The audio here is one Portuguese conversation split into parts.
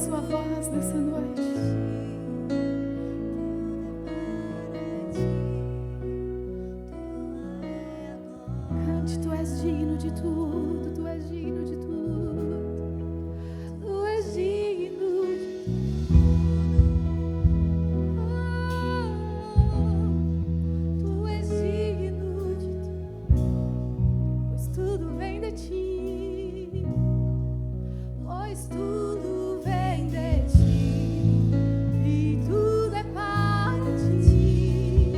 sua voz nessa noite. Cante, tu és digno de tudo, tu és digno de tudo, tu és digno de tudo, tu és digno de tudo, pois tudo vem de ti, pois tudo vem de ti, e tudo é para ti,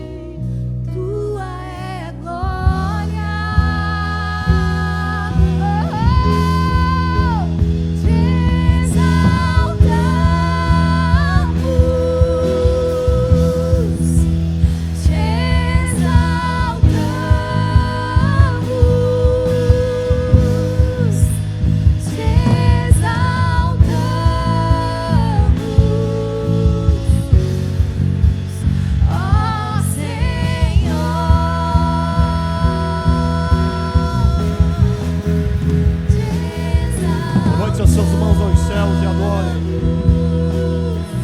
tua é a glória. Levante as suas mãos aos céus e adore.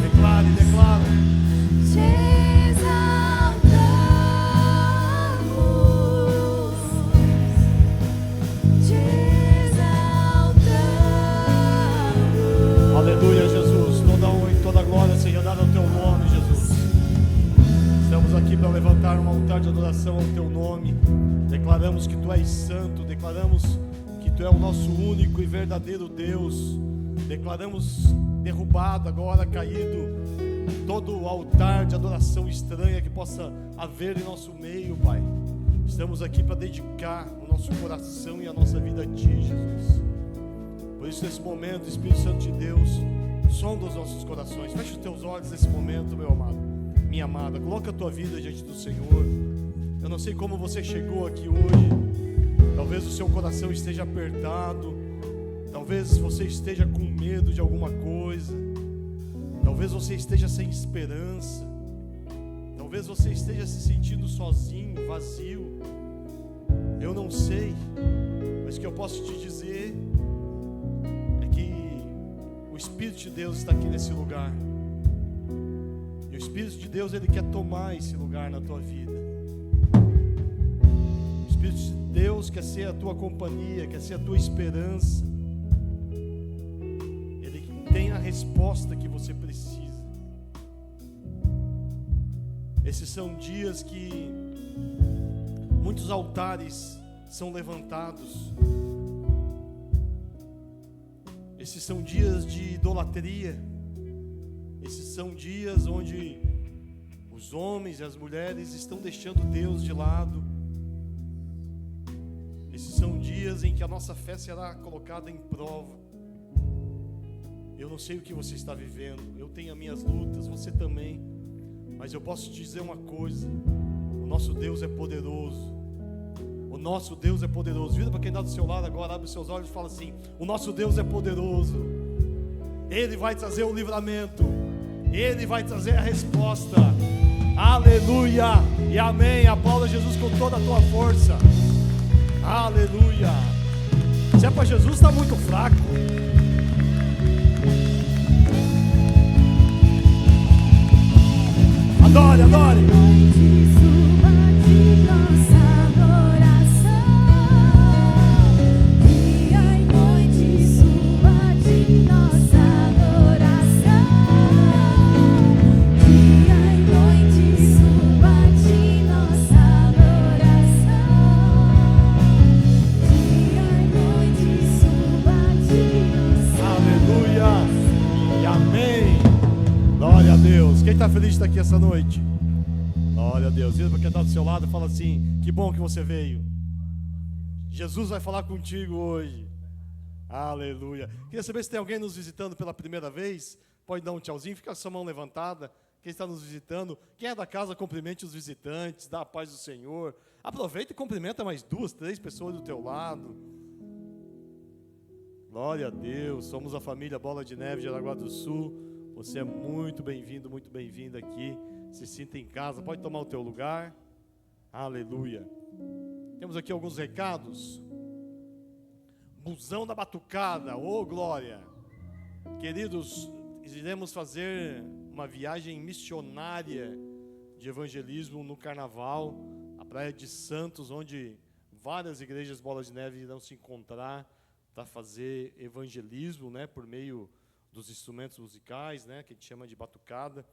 Declare, declare. Te exaltamos. Aleluia, Jesus. Toda honra e toda glória seja dada ao teu nome, Jesus. Estamos aqui para levantar um altar de adoração ao teu nome. Declaramos que tu és santo, declaramos que tu é o nosso único e verdadeiro Deus. Declaramos derrubado agora, caído, todo o altar de adoração estranha que possa haver em nosso meio, Pai. Estamos aqui para dedicar o nosso coração e a nossa vida a Ti, Jesus. Por isso, nesse momento, Espírito Santo de Deus, sonda os nossos corações. Feche os teus olhos nesse momento, meu amado, minha amada. Coloca a tua vida diante do Senhor. Eu não sei como você chegou aqui hoje. Talvez o seu coração esteja apertado. Talvez você esteja com medo de alguma coisa. Talvez você esteja sem esperança. Talvez você esteja se sentindo sozinho, vazio. Eu não sei. Mas o que eu posso te dizer é que o Espírito de Deus está aqui nesse lugar. E o Espírito de Deus, Ele quer tomar esse lugar na tua vida. O Espírito de Deus quer ser a tua companhia, quer ser a tua esperança. Ele tem a resposta que você precisa. Esses são dias que muitos altares são levantados. Esses são dias de idolatria. Esses são dias onde os homens e as mulheres estão deixando Deus de lado. Esses são dias em que a nossa fé será colocada em prova. Eu não sei o que você está vivendo. Eu tenho as minhas lutas, você também. Mas eu posso te dizer uma coisa: o nosso Deus é poderoso. O nosso Deus é poderoso. Vira para quem está do seu lado agora, abre os seus olhos e fala assim: o nosso Deus é poderoso. Ele vai trazer o livramento. Ele vai trazer a resposta. Aleluia e amém. Aplauda Jesus com toda a tua força. Aleluia. Se é para Jesus, está muito fraco. Adore, adore. Quem está feliz de estar aqui essa noite? Glória a Deus. Vira para quem está do seu lado e fala assim: que bom que você veio. Jesus vai falar contigo hoje. Aleluia. Queria saber se tem alguém nos visitando pela primeira vez. Pode dar um tchauzinho, fica com a sua mão levantada. Quem está nos visitando, quem é da casa, cumprimente os visitantes, dá a paz do Senhor. Aproveita e cumprimenta mais 2, 3 pessoas do teu lado. Glória a Deus. Somos a família Bola de Neve de Jaraguá do Sul. Você é muito bem-vindo, muito bem-vinda aqui. Se sinta em casa, pode tomar o teu lugar. Aleluia. Temos aqui alguns recados. Busão da Batucada, ô glória. Queridos, iremos fazer uma viagem missionária de evangelismo no Carnaval, a Praia de Santos, onde várias igrejas Bola de Neve irão se encontrar para fazer evangelismo, né, por meio dos instrumentos musicais, né, que a gente chama de batucada.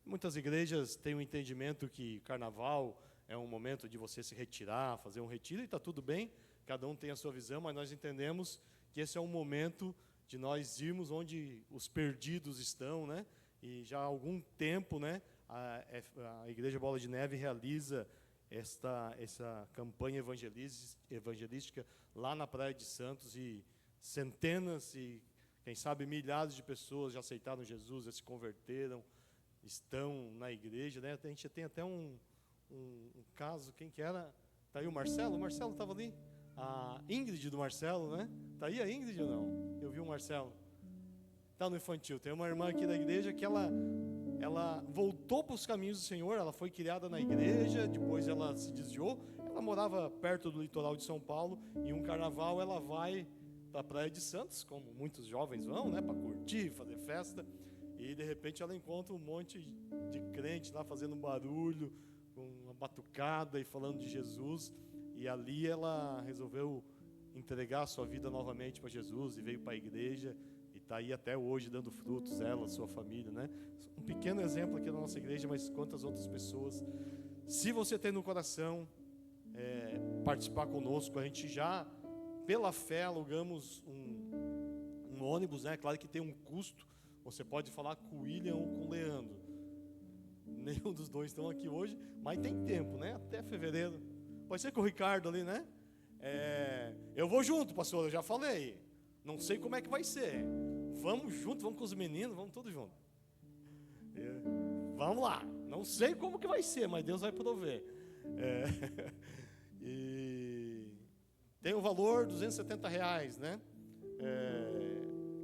Muitas igrejas têm o entendimento que Carnaval é um momento de você se retirar, fazer um retiro, e está tudo bem, cada um tem a sua visão, mas nós entendemos que esse é um momento de nós irmos onde os perdidos estão, né? E já há algum tempo, né, a Igreja Bola de Neve realiza essa campanha evangelística lá na Praia de Santos, e centenas e, quem sabe, milhares de pessoas já aceitaram Jesus, já se converteram, estão na igreja, né? A gente tem até um caso, quem que era? Está aí o Marcelo estava ali, a Ingrid do Marcelo, né? Está aí a Ingrid ou não? Eu vi o Marcelo. Está no infantil. Tem uma irmã aqui da igreja que ela voltou para os caminhos do Senhor. Ela foi criada na igreja, depois ela se desviou. Ela morava perto do litoral de São Paulo, e um carnaval ela vai para a Praia de Santos, como muitos jovens vão, né, para curtir, fazer festa, e de repente ela encontra um monte de crente lá fazendo um barulho, com uma batucada e falando de Jesus, e ali ela resolveu entregar a sua vida novamente para Jesus e veio para a igreja, e está aí até hoje dando frutos, ela, sua família, né? Um pequeno exemplo aqui da nossa igreja, mas quantas outras pessoas. Se você tem no coração participar conosco, a gente já, pela fé, alugamos um ônibus, né? Claro que tem um custo, você pode falar com o William ou com o Leandro, nenhum dos dois estão aqui hoje, mas tem tempo, né? Até fevereiro, pode ser com o Ricardo ali, né? Eu vou junto, pastor, eu já falei, não sei como é que vai ser, vamos junto, vamos com os meninos, vamos todos juntos, vamos lá, não sei como que vai ser, mas Deus vai prover. E tem o valor R$270, né?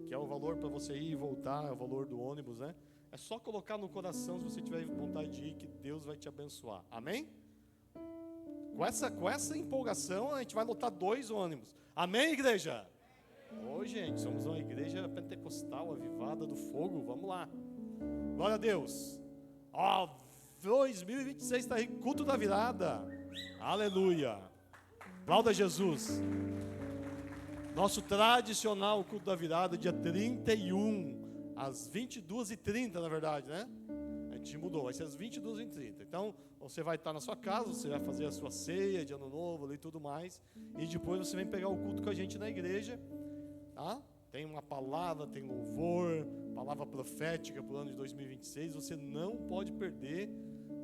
Que é o valor para você ir e voltar, é o valor do ônibus, né? É só colocar no coração, se você tiver vontade de ir, que Deus vai te abençoar. Amém? Com essa empolgação, a gente vai lotar 2 ônibus. Amém, igreja? Ô, gente, somos uma igreja pentecostal, avivada do fogo. Vamos lá. Glória a Deus. 2026 está aí, culto da virada. Aleluia. Aplauda Jesus. Nosso tradicional culto da virada, dia 31, às 22h30, na verdade, né? A gente mudou, vai ser às 22h30. Então, você vai estar na sua casa, você vai fazer a sua ceia de ano novo e tudo mais. E depois você vem pegar o culto com a gente na igreja, tá? Tem uma palavra, tem louvor, palavra profética para o ano de 2026. Você não pode perder,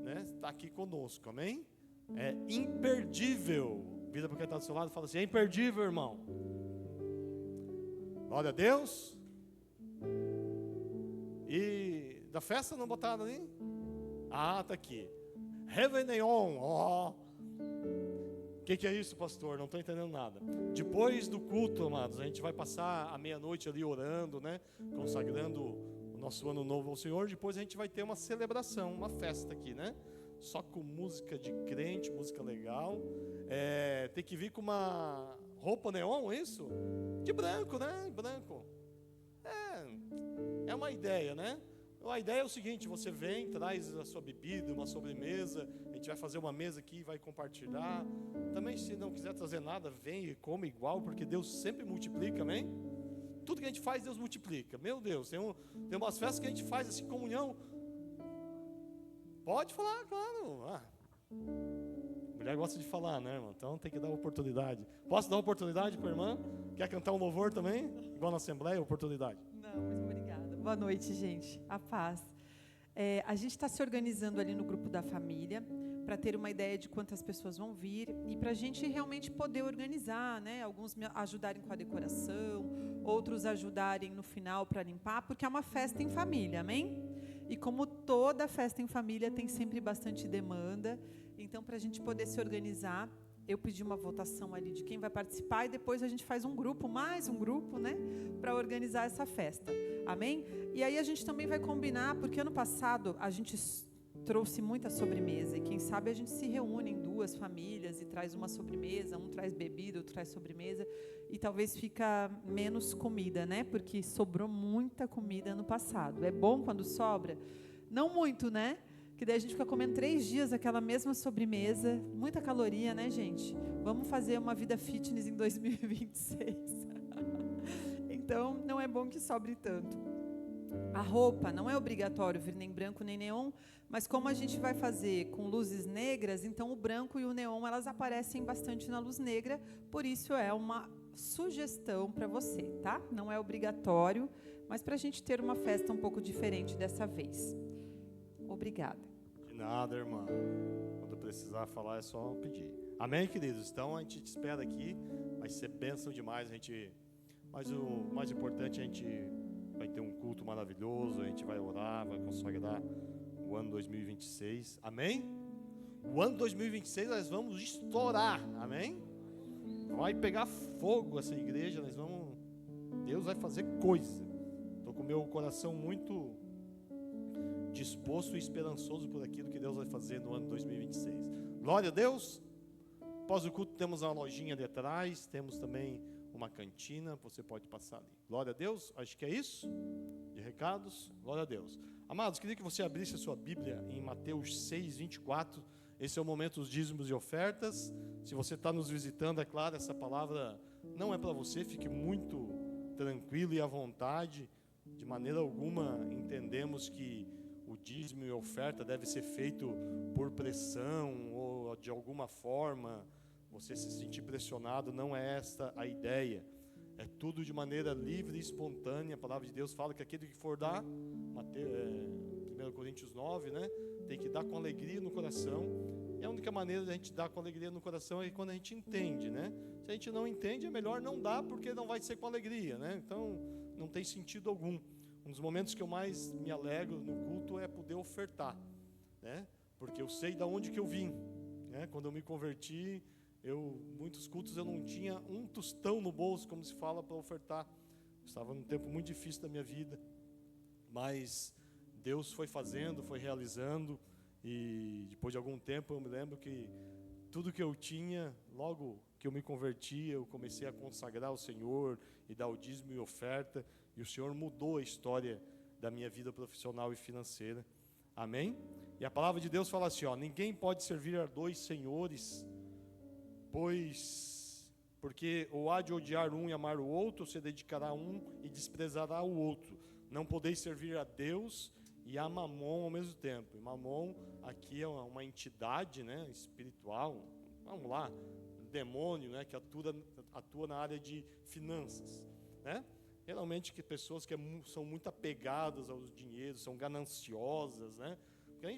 né? Está aqui conosco, amém? É imperdível. Vira para quem está do seu lado e fala assim: é imperdível, irmão. Glória a Deus. E da festa não botaram ali? Ah, tá aqui. Réveillon. Ó. O que é isso, pastor? Não estou entendendo nada. Depois do culto, amados, a gente vai passar a meia-noite ali orando, né? Consagrando o nosso ano novo ao Senhor. Depois a gente vai ter uma celebração, uma festa aqui, né? Só com música de crente, música legal. Tem que vir com uma roupa neon, isso? De branco, né? Branco. É uma ideia, né? A ideia é o seguinte: você vem, traz a sua bebida, uma sobremesa, a gente vai fazer uma mesa aqui e vai compartilhar. Também, se não quiser trazer nada, vem e come igual, porque Deus sempre multiplica, amém? Tudo que a gente faz, Deus multiplica. Meu Deus, tem umas festas que a gente faz assim, comunhão. Pode falar, claro. Mulher gosta de falar, né, irmão? Então tem que dar oportunidade. Posso dar oportunidade para a irmã? Quer cantar um louvor também? Igual na Assembleia, oportunidade. Não, muito obrigada. Boa noite, gente. A paz. A gente está se organizando ali no grupo da família para ter uma ideia de quantas pessoas vão vir e para a gente realmente poder organizar, né? Alguns me ajudarem com a decoração, outros ajudarem no final para limpar, porque é uma festa em família, amém? E como toda festa em família tem sempre bastante demanda, então para a gente poder se organizar, eu pedi uma votação ali de quem vai participar e depois a gente faz um grupo, mais um grupo, né, para organizar essa festa, amém? E aí a gente também vai combinar, porque ano passado a gente trouxe muita sobremesa, e quem sabe a gente se reúne em 2 famílias e traz uma sobremesa, um traz bebida, outro traz sobremesa, e talvez fica menos comida, né? Porque sobrou muita comida no passado. É bom quando sobra? Não muito, né? Que daí a gente fica comendo 3 dias aquela mesma sobremesa, muita caloria, né, gente? Vamos fazer uma vida fitness em 2026. Então, não é bom que sobre tanto. A roupa não é obrigatório vir nem branco nem neon, mas como a gente vai fazer com luzes negras, então o branco e o neon elas aparecem bastante na luz negra, por isso é uma sugestão para você, tá? Não é obrigatório, mas para a gente ter uma festa um pouco diferente dessa vez. Obrigada. De nada, irmã. Quando precisar falar é só pedir. Amém, queridos? Então a gente te espera aqui, vai ser bênção demais. Mas o mais importante, a gente vai ter um culto maravilhoso, a gente vai orar, vai consagrar o ano 2026. Amém? O ano 2026 nós vamos estourar. Amém? Vai pegar fogo essa igreja, Deus vai fazer coisa. Estou com o meu coração muito disposto e esperançoso por aquilo que Deus vai fazer no ano 2026. Glória a Deus. Após o culto temos uma lojinha ali atrás, temos também uma cantina, você pode passar ali. Glória a Deus, acho que é isso, de recados, glória a Deus. Amados, queria que você abrisse a sua Bíblia em Mateus 6, 24, esse é o momento dos dízimos e ofertas. Se você está nos visitando, é claro, essa palavra não é para você, fique muito tranquilo e à vontade, de maneira alguma entendemos que o dízimo e a oferta deve ser feito por pressão ou de alguma forma você se sentir pressionado, não é esta a ideia. É tudo de maneira livre e espontânea. A palavra de Deus fala que aquele que for dar, 1 Coríntios 9, né, tem que dar com alegria no coração. E a única maneira de a gente dar com alegria no coração é quando a gente entende, né? Se a gente não entende, é melhor não dar, porque não vai ser com alegria, né? Então, não tem sentido algum. Um dos momentos que eu mais me alegro no culto é poder ofertar, né? Porque eu sei de onde que eu vim, né? Quando eu me converti, muitos cultos eu não tinha um tostão no bolso, como se fala, para ofertar. Eu estava num tempo muito difícil da minha vida, mas Deus foi fazendo, foi realizando, e depois de algum tempo eu me lembro que tudo que eu tinha, logo que eu me converti, eu comecei a consagrar ao Senhor e dar o dízimo e oferta, e o Senhor mudou a história da minha vida profissional e financeira. Amém? E a palavra de Deus fala assim, ninguém pode servir a 2 senhores, porque ou há de odiar um e amar o outro, ou se dedicará a um e desprezará o outro. Não podeis servir a Deus e a Mamon ao mesmo tempo. E Mamon aqui é uma entidade, né, espiritual, vamos lá, um demônio, né, que atua na área de finanças, né? Geralmente que pessoas que são muito apegadas aos dinheiros, são gananciosas, né?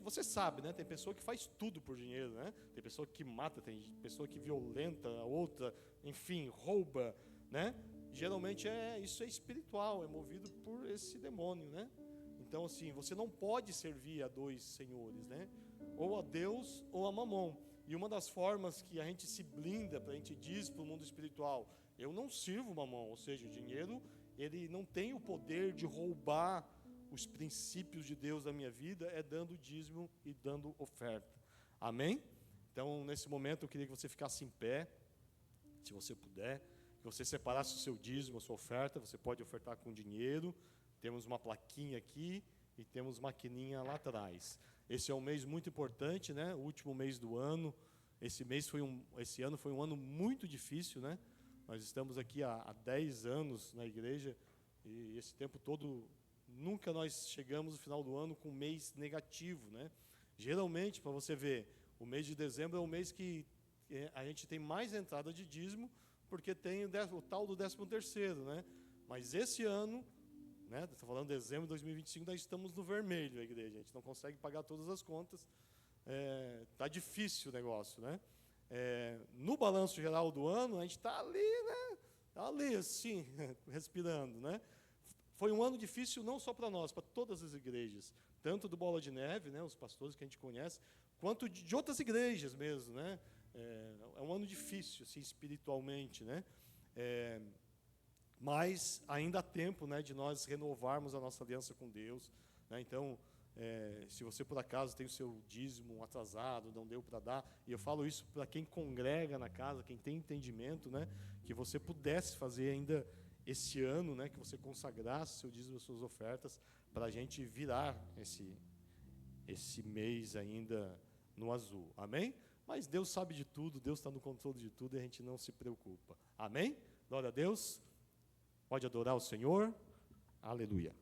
Você sabe, né? Tem pessoa que faz tudo por dinheiro, né? Tem pessoa que mata, tem pessoa que violenta a outra, enfim, rouba, né? Geralmente isso é espiritual, é movido por esse demônio, né? Então, assim, você não pode servir a 2 senhores, né? Ou a Deus ou a Mamon. E uma das formas que a gente se blinda, a gente diz para o mundo espiritual, eu não sirvo Mamon, ou seja, o dinheiro, ele não tem o poder de roubar os princípios de Deus na minha vida, é dando dízimo e dando oferta. Amém? Então, nesse momento, eu queria que você ficasse em pé, se você puder, que você separasse o seu dízimo, a sua oferta. Você pode ofertar com dinheiro, temos uma plaquinha aqui e temos maquininha lá atrás. Esse é um mês muito importante, né? O último mês do ano. Esse ano foi um ano muito difícil, né? Nós estamos aqui há 10 anos na igreja e esse tempo todo nunca nós chegamos no final do ano com um mês negativo, né? Geralmente, para você ver, o mês de dezembro é o mês que a gente tem mais entrada de dízimo, porque tem o tal do 13º, né? Mas esse ano, né, estou falando de dezembro de 2025, nós estamos no vermelho, a igreja. A gente não consegue pagar todas as contas. Tá difícil o negócio, né? No balanço geral do ano, a gente está ali, né? Tá ali, assim, respirando, né? Foi um ano difícil não só para nós, para todas as igrejas, tanto do Bola de Neve, né, os pastores que a gente conhece, quanto de outras igrejas mesmo, né? É um ano difícil, assim, espiritualmente, né? Mas ainda há tempo, né, de nós renovarmos a nossa aliança com Deus, né? Então, se você por acaso tem o seu dízimo atrasado, não deu para dar, e eu falo isso para quem congrega na casa, quem tem entendimento, né, que você pudesse fazer ainda esse ano, né, que você consagrasse seu dízimo, as suas ofertas, para a gente virar esse mês ainda no azul, amém? Mas Deus sabe de tudo, Deus está no controle de tudo e a gente não se preocupa, amém? Glória a Deus, pode adorar o Senhor, aleluia.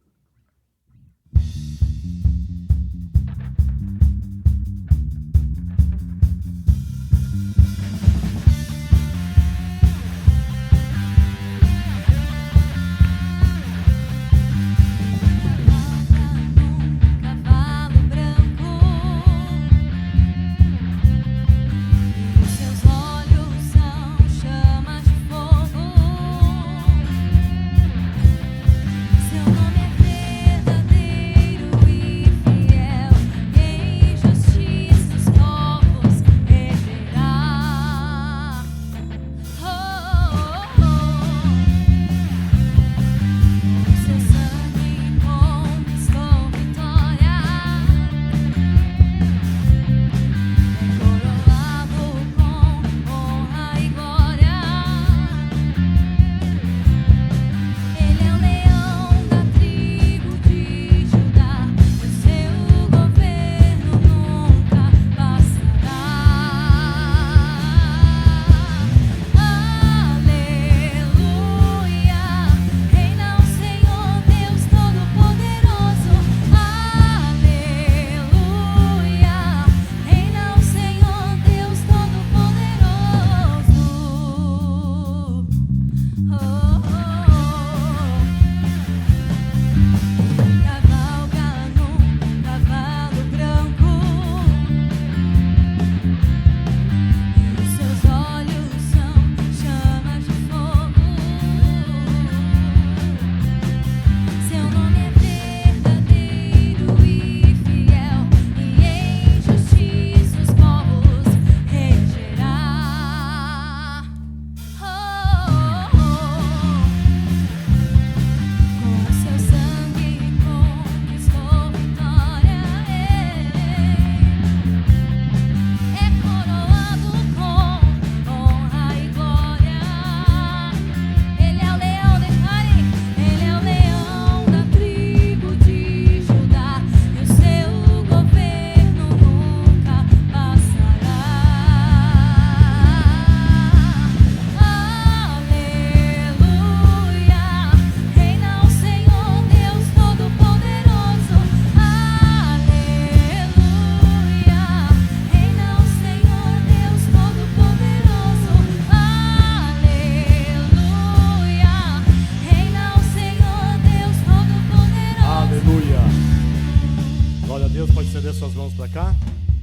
Suas mãos para cá.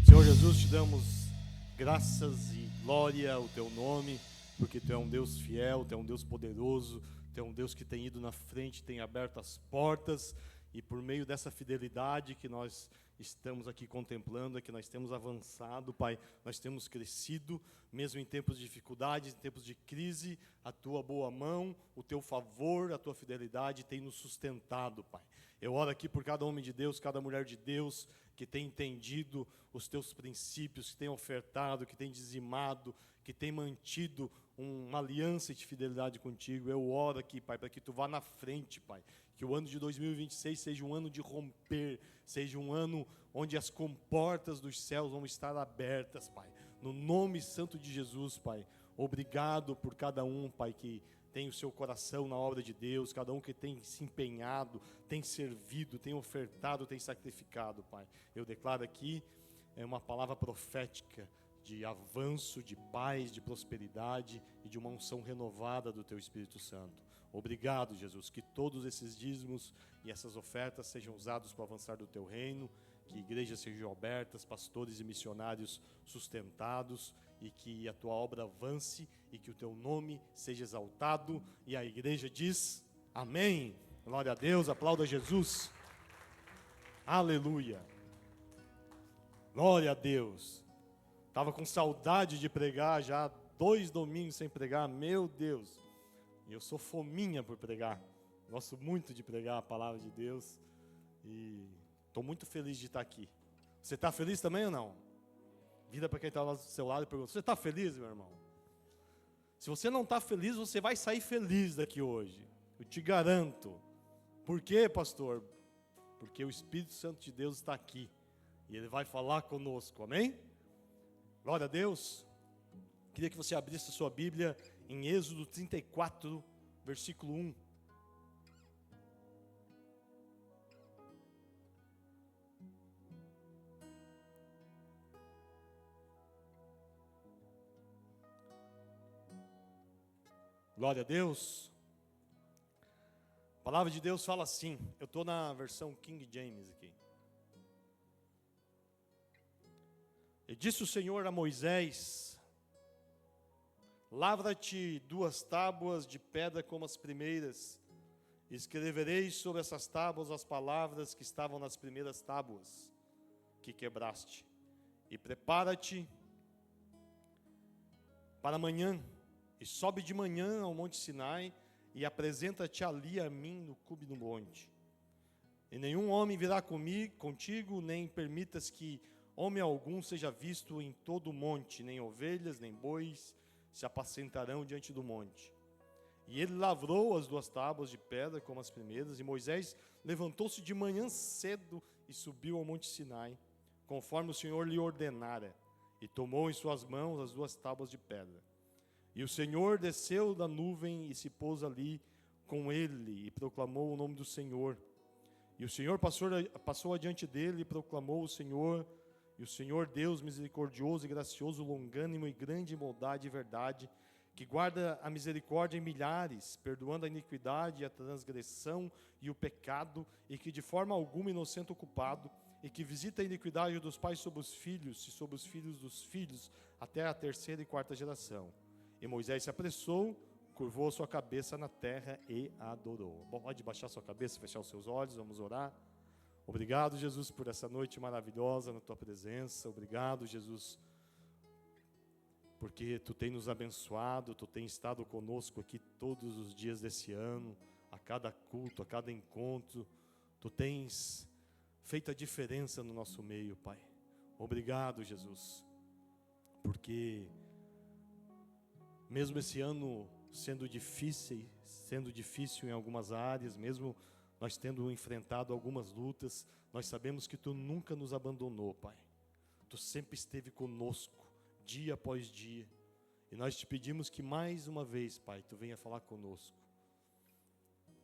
Senhor Jesus, te damos graças e glória ao teu nome, porque tu é um Deus fiel, tu é um Deus poderoso, tu é um Deus que tem ido na frente, tem aberto as portas, e por meio dessa fidelidade que nós estamos aqui contemplando, é que nós temos avançado, Pai, nós temos crescido, mesmo em tempos de dificuldades, em tempos de crise, a tua boa mão, o teu favor, a tua fidelidade tem nos sustentado, Pai. Eu oro aqui por cada homem de Deus, cada mulher de Deus, que tem entendido os teus princípios, que tem ofertado, que tem dizimado, que tem mantido uma aliança de fidelidade contigo. Eu oro aqui, Pai, para que tu vá na frente, Pai, que o ano de 2026 seja um ano de romper, seja um ano onde as comportas dos céus vão estar abertas, Pai, no nome santo de Jesus, Pai. Obrigado por cada um, Pai, que tem o seu coração na obra de Deus, cada um que tem se empenhado, tem servido, tem ofertado, tem sacrificado, Pai. Eu declaro aqui uma palavra profética de avanço, de paz, de prosperidade e de uma unção renovada do Teu Espírito Santo. Obrigado, Jesus, que todos esses dízimos e essas ofertas sejam usados para o avançar do Teu reino, que igrejas sejam abertas, pastores e missionários sustentados, e que a tua obra avance e que o teu nome seja exaltado. E a igreja diz amém. Glória a Deus, aplauda Jesus. Aleluia. Glória a Deus. Estava com saudade de pregar, já 2 domingos sem pregar, meu Deus. E eu sou fominha por pregar. Gosto muito de pregar a palavra de Deus. E Estou muito feliz de estar aqui. Você está feliz também ou não? Vira para quem está ao seu lado e pergunta: você está feliz, meu irmão? Se você não está feliz, você vai sair feliz daqui hoje. Eu te garanto. Por quê, pastor? Porque o Espírito Santo de Deus está aqui. E Ele vai falar conosco, amém? Glória a Deus. Queria que você abrisse a sua Bíblia em Êxodo 34, versículo 1. Glória a Deus. A palavra de Deus fala assim. Eu estou na versão King James aqui. E disse o Senhor a Moisés: lavra-te 2 tábuas de pedra como as primeiras, e escrevereis sobre essas tábuas as palavras que estavam nas primeiras tábuas que quebraste. E prepara-te para amanhã, e sobe de manhã ao monte Sinai, e apresenta-te ali a mim no cume do monte. E nenhum homem virá contigo, nem permitas que homem algum seja visto em todo o monte, nem ovelhas, nem bois se apacentarão diante do monte. E ele lavrou as 2 tábuas de pedra como as primeiras, e Moisés levantou-se de manhã cedo e subiu ao monte Sinai, conforme o Senhor lhe ordenara, e tomou em suas mãos as 2 tábuas de pedra. E o Senhor desceu da nuvem e se pôs ali com ele, e proclamou o nome do Senhor. E o Senhor passou adiante dele e proclamou o Senhor, e o Senhor Deus misericordioso e gracioso, longânimo e grande em bondade e verdade, que guarda a misericórdia em milhares, perdoando a iniquidade, a transgressão e o pecado, e que de forma alguma inocente o culpado, e que visita a iniquidade dos pais sobre os filhos, e sobre os filhos dos filhos, até a 3ª e 4ª geração. E Moisés se apressou, curvou a sua cabeça na terra e adorou. Bom, pode baixar sua cabeça, fechar os seus olhos, vamos orar. Obrigado, Jesus, por essa noite maravilhosa na Tua presença. Obrigado, Jesus, porque Tu tem nos abençoado, Tu tem estado conosco aqui todos os dias desse ano, a cada culto, a cada encontro. Tu tens feito a diferença no nosso meio, Pai. Obrigado, Jesus, porque mesmo esse ano sendo difícil em algumas áreas, mesmo nós tendo enfrentado algumas lutas, nós sabemos que Tu nunca nos abandonou, Pai. Tu sempre esteve conosco, dia após dia. E nós Te pedimos que mais uma vez, Pai, Tu venha falar conosco.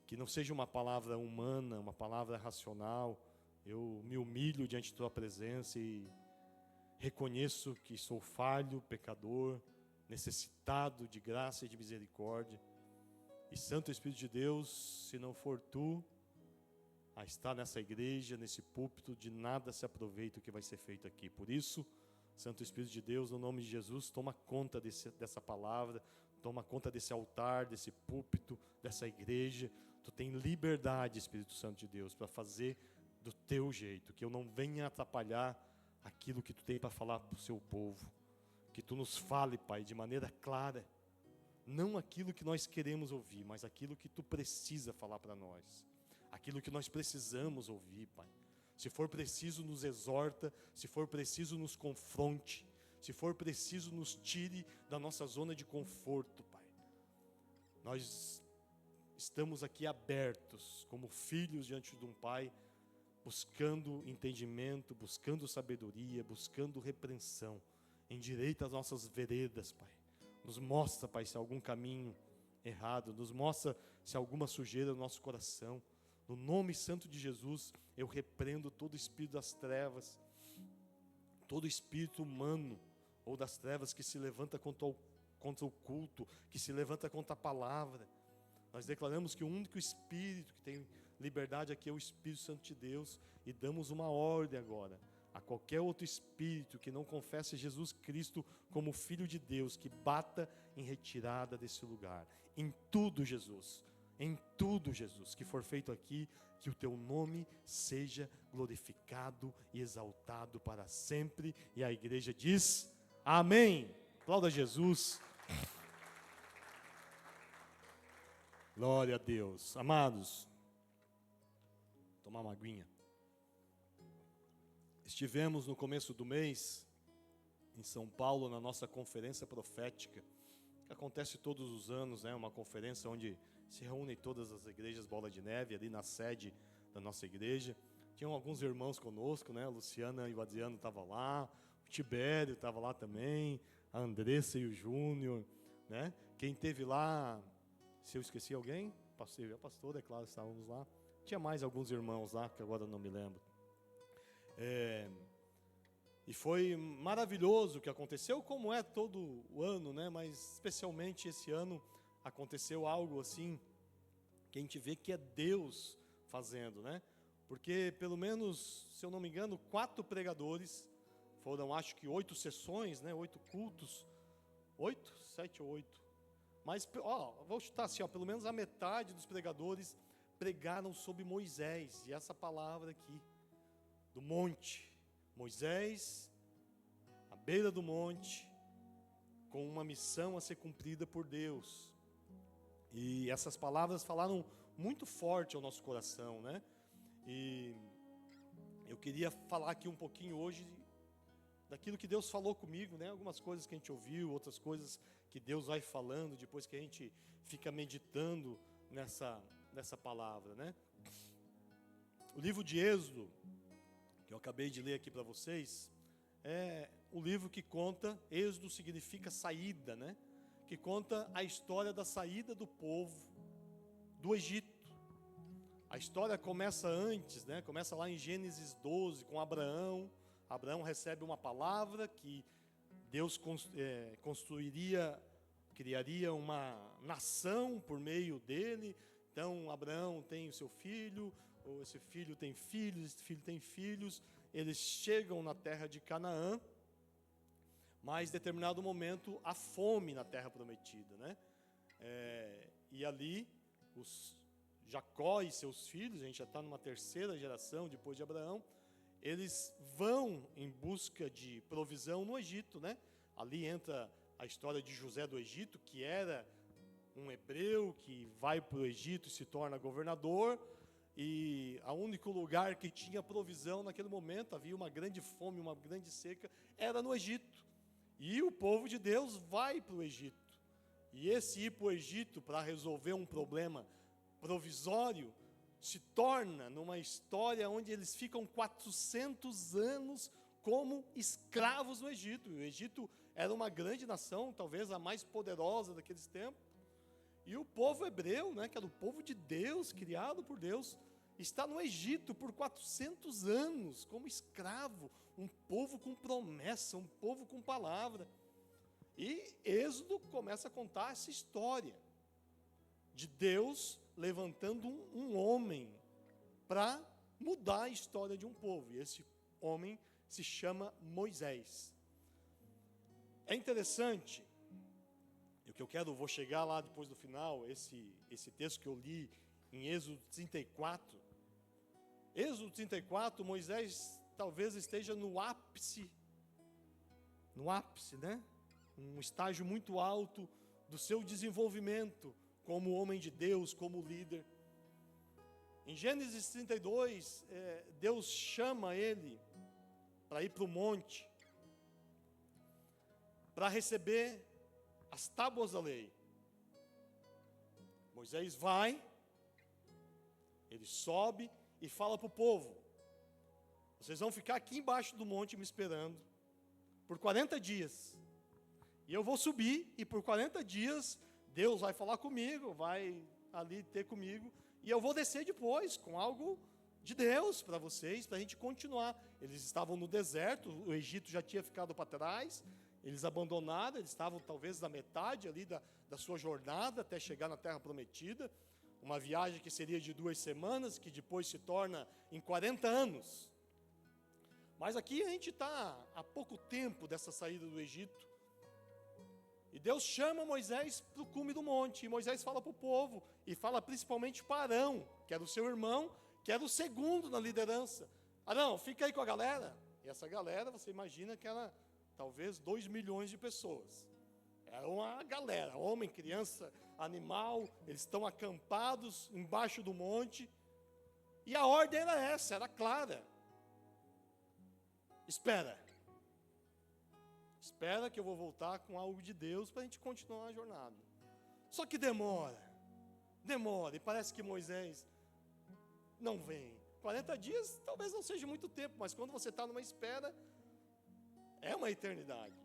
Que não seja uma palavra humana, uma palavra racional. Eu me humilho diante de Tua presença e reconheço que sou falho, pecador, necessitado de graça e de misericórdia. E Santo Espírito de Deus, se não for Tu a estar nessa igreja, nesse púlpito, de nada se aproveita o que vai ser feito aqui. Por isso, Santo Espírito de Deus, no nome de Jesus, toma conta dessa palavra, toma conta desse altar, desse púlpito, dessa igreja. Tu tem liberdade, Espírito Santo de Deus, para fazer do Teu jeito, que eu não venha atrapalhar aquilo que Tu tem para falar para o Seu povo. Que Tu nos fale, Pai, de maneira clara, não aquilo que nós queremos ouvir, mas aquilo que Tu precisa falar para nós, aquilo que nós precisamos ouvir, Pai. Se for preciso, nos exorta, se for preciso, nos confronte, se for preciso, nos tire da nossa zona de conforto, Pai. Nós estamos aqui abertos, como filhos diante de um Pai, buscando entendimento, buscando sabedoria, buscando repreensão. Endireita as nossas veredas, Pai. Nos mostra, Pai, se há algum caminho errado. Nos mostra se há alguma sujeira no nosso coração. No nome santo de Jesus, eu repreendo todo espírito das trevas, todo espírito humano ou das trevas que se levanta contra o culto, que se levanta contra a palavra. Nós declaramos que o único espírito que tem liberdade aqui é o Espírito Santo de Deus, e damos uma ordem agora a qualquer outro espírito que não confesse Jesus Cristo como Filho de Deus, que bata em retirada desse lugar. Em tudo, Jesus, que for feito aqui, que o Teu nome seja glorificado e exaltado para sempre. E a igreja diz, amém. Aplauda Jesus. Glória a Deus. Amados, tomar uma aguinha. Estivemos no começo do mês em São Paulo na nossa conferência profética, que acontece todos os anos, né? Uma conferência onde se reúnem todas as igrejas Bola de Neve, ali na sede da nossa igreja. Tinham alguns irmãos conosco, né? A Luciana e o Adriano estavam lá, o Tibério estava lá também, a Andressa e o Júnior, né? Quem esteve lá, se eu esqueci alguém, a pastora, é claro, estávamos lá. Tinha mais alguns irmãos lá, que agora não me lembro. E foi maravilhoso o que aconteceu, como é todo o ano, né? Mas especialmente esse ano aconteceu algo assim, que a gente vê que é Deus fazendo, né? Porque pelo menos, se eu não me engano, 4 pregadores, foram acho que 8 sessões, né? 8 cultos, 8? 7 ou 8. Mas, vou chutar assim, pelo menos a metade dos pregadores pregaram sobre Moisés, e essa palavra aqui, do monte, Moisés, à beira do monte, com uma missão a ser cumprida por Deus. E essas palavras falaram muito forte ao nosso coração, né? E eu queria falar aqui um pouquinho hoje daquilo que Deus falou comigo, né? Algumas coisas que a gente ouviu, outras coisas que Deus vai falando depois que a gente fica meditando nessa palavra, né? O livro de Êxodo, que eu acabei de ler aqui para vocês, é o livro que conta, Êxodo significa saída, né? Que conta a história da saída do povo do Egito. A história começa antes, né? Começa lá em Gênesis 12, com Abraão. Abraão recebe uma palavra que Deus criaria uma nação por meio dele. Então, Abraão tem o seu filho, ou esse filho tem filhos, esse filho tem filhos. Eles chegam na terra de Canaã, mas em determinado momento há fome na terra prometida, né? E ali, Jacó e seus filhos, a gente já está numa 3ª geração depois de Abraão, eles vão em busca de provisão no Egito, né? Ali entra a história de José do Egito, que era um hebreu que vai para o Egito e se torna governador, e o único lugar que tinha provisão naquele momento, havia uma grande fome, uma grande seca, era no Egito. E o povo de Deus vai para o Egito. E esse ir para o Egito para resolver um problema provisório se torna numa história onde eles ficam 400 anos como escravos no Egito. O Egito era uma grande nação, talvez a mais poderosa daqueles tempos. E o povo hebreu, né, que era o povo de Deus, criado por Deus, está no Egito por 400 anos como escravo, um povo com promessa, um povo com palavra. E Êxodo começa a contar essa história de Deus levantando um homem para mudar a história de um povo. E esse homem se chama Moisés. É interessante, e o que vou chegar lá depois do final, esse texto que eu li em Êxodo 34. Êxodo 34, Moisés talvez esteja no ápice, né? Um estágio muito alto do seu desenvolvimento como homem de Deus, como líder. Em Gênesis 32, Deus chama ele para ir para o monte, para receber as tábuas da lei. Moisés vai, ele sobe e fala para o povo: vocês vão ficar aqui embaixo do monte me esperando por 40 dias. E eu vou subir e por 40 dias Deus vai falar comigo, vai ali ter comigo, e eu vou descer depois com algo de Deus para vocês, para a gente continuar. Eles estavam no deserto, o Egito já tinha ficado para trás, eles abandonaram, eles estavam talvez na metade ali da sua jornada até chegar na Terra Prometida, uma viagem que seria de 2 semanas, que depois se torna em 40 anos. Mas aqui a gente está há pouco tempo dessa saída do Egito, e Deus chama Moisés para o cume do monte, e Moisés fala para o povo, e fala principalmente para Arão, que era o seu irmão, que era o segundo na liderança. Arão, fica aí com a galera. E essa galera, você imagina que era talvez 2 milhões de pessoas. Era uma galera, homem, criança, animal, eles estão acampados embaixo do monte, e a ordem era essa, era clara. espera. Espera que eu vou voltar com algo de Deus para a gente continuar a jornada. Só que demora, e parece que Moisés não vem. 40 dias talvez não seja muito tempo, mas quando você está numa espera, é uma eternidade.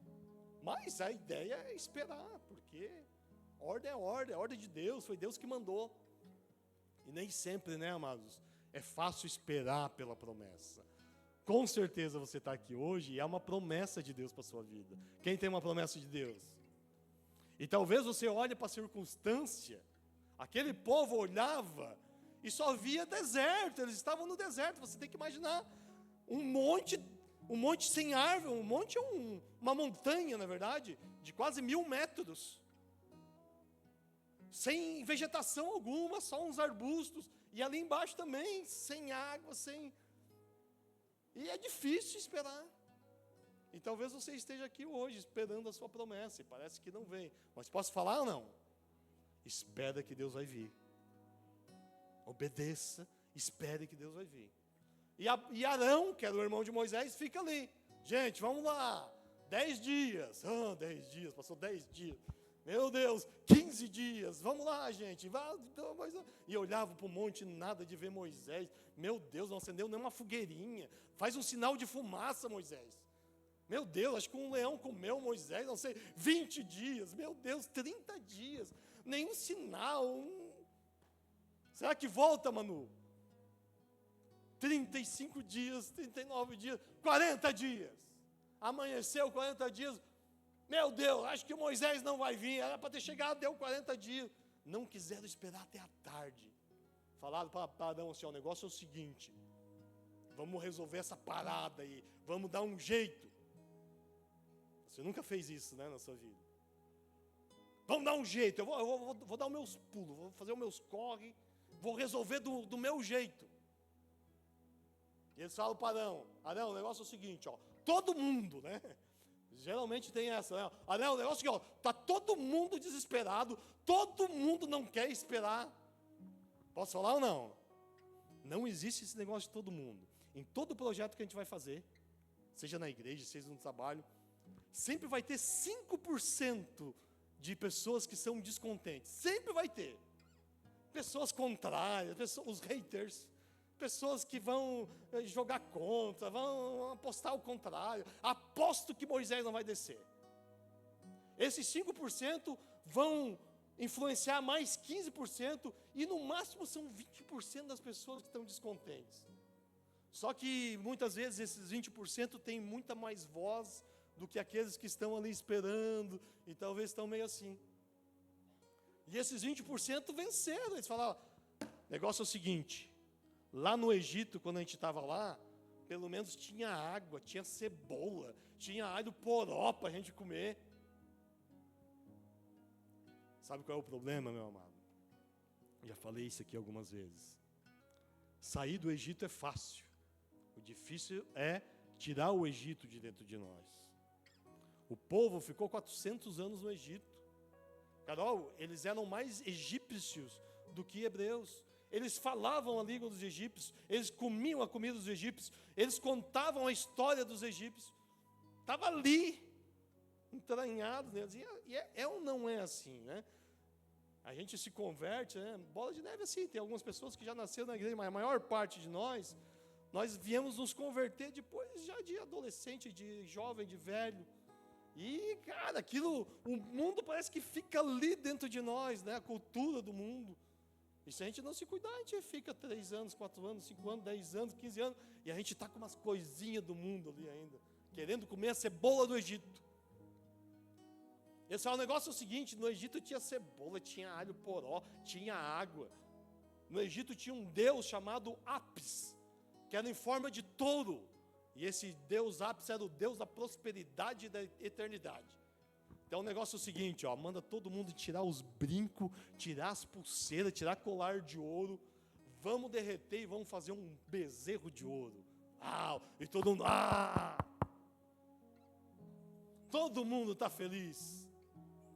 Mas a ideia é esperar, porque ordem é ordem de Deus, foi Deus que mandou. E nem sempre, né, amados, é fácil esperar pela promessa. Com certeza você está aqui hoje e é uma promessa de Deus para a sua vida. Quem tem uma promessa de Deus? E talvez você olhe para a circunstância, aquele povo olhava e só via deserto, eles estavam no deserto. Você tem que imaginar um monte sem árvore, um monte é uma montanha, na verdade, de quase 1000 metros, sem vegetação alguma, só uns arbustos, e ali embaixo também, sem água, e é difícil esperar. E talvez você esteja aqui hoje esperando a sua promessa, e parece que não vem, mas posso falar ou não? Espera que Deus vai vir. Obedeça, espere que Deus vai vir. E Arão, que era o irmão de Moisés, fica ali. Gente, vamos lá. 10 dias. 10 dias, passou 10 dias. Meu Deus, 15 dias. Vamos lá, gente. E olhava para o monte, nada de ver Moisés. Meu Deus, não acendeu nem uma fogueirinha. Faz um sinal de fumaça, Moisés. Meu Deus, acho que um leão comeu Moisés, não sei, 20 dias. Meu Deus, 30 dias. Nenhum sinal. Será que volta, Manu? 35 dias, 39 dias, 40 dias. Amanheceu 40 dias. Meu Deus, acho que Moisés não vai vir. Era para ter chegado, deu 40 dias. Não quiseram esperar até a tarde. Falaram para Arão assim, o negócio é o seguinte. Vamos resolver essa parada aí. Vamos dar um jeito. Você nunca fez isso, né, na sua vida. Vamos dar um jeito. Eu vou dar os meus pulos, vou fazer os meus corre. Vou resolver do meu jeito. E eles falam para Arão, o negócio é o seguinte, ó, todo mundo, né? Geralmente tem essa, né? Arão, o negócio é o seguinte, ó, tá todo mundo desesperado, todo mundo não quer esperar. Posso falar ou não? Não existe esse negócio de todo mundo. Em todo projeto que a gente vai fazer, seja na igreja, seja no trabalho, sempre vai ter 5% de pessoas que são descontentes. Sempre vai ter. Pessoas contrárias, os haters, pessoas que vão jogar contra, vão apostar o contrário. Aposto que Moisés não vai descer. Esses 5% vão influenciar mais 15% e no máximo são 20% das pessoas que estão descontentes. Só que muitas vezes esses 20% têm muita mais voz do que aqueles que estão ali esperando e talvez estão meio assim. E esses 20% venceram. Eles falaram, negócio é o seguinte, lá no Egito, quando a gente estava lá, pelo menos tinha água, tinha cebola, tinha alho poró para a gente comer. Sabe qual é o problema, meu amado? Já falei isso aqui algumas vezes. Sair do Egito é fácil. O difícil é tirar o Egito de dentro de nós. O povo ficou 400 anos no Egito. Carol, eles eram mais egípcios do que hebreus. Eles falavam a língua dos egípcios, eles comiam a comida dos egípcios, eles contavam a história dos egípcios. Estava ali, entranhado neles. E é ou não é assim, né? A gente se converte, né? Bola de neve assim, tem algumas pessoas que já nasceram na igreja, mas a maior parte de nós viemos nos converter depois já de adolescente, de jovem, de velho. E, cara, o mundo parece que fica ali dentro de nós, né? A cultura do mundo. E se a gente não se cuidar, a gente fica 3 anos, 4 anos, 5 anos, 10 anos, 15 anos, e a gente está com umas coisinhas do mundo ali ainda, querendo comer a cebola do Egito. Esse é o negócio seguinte, no Egito tinha cebola, tinha alho poró, tinha água. No Egito tinha um deus chamado Apis, que era em forma de touro. E esse deus Apis era o deus da prosperidade e da eternidade. Então o negócio é o seguinte, ó, manda todo mundo tirar os brincos, tirar as pulseiras, tirar colar de ouro. Vamos derreter e vamos fazer um bezerro de ouro. E todo mundo, todo mundo está feliz.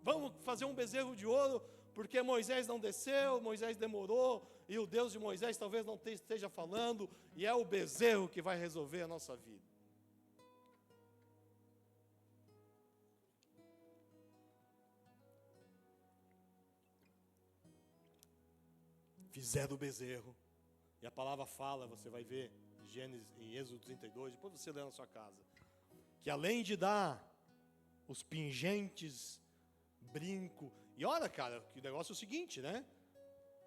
Vamos fazer um bezerro de ouro, porque Moisés não desceu, Moisés demorou, e o Deus de Moisés talvez não esteja falando, e é o bezerro que vai resolver a nossa vida. fizeram o bezerro. E a palavra fala, você vai ver em Êxodo 32, depois você lê na sua casa, que além de dar os pingentes, brinco, e olha, cara, que o negócio é o seguinte, né?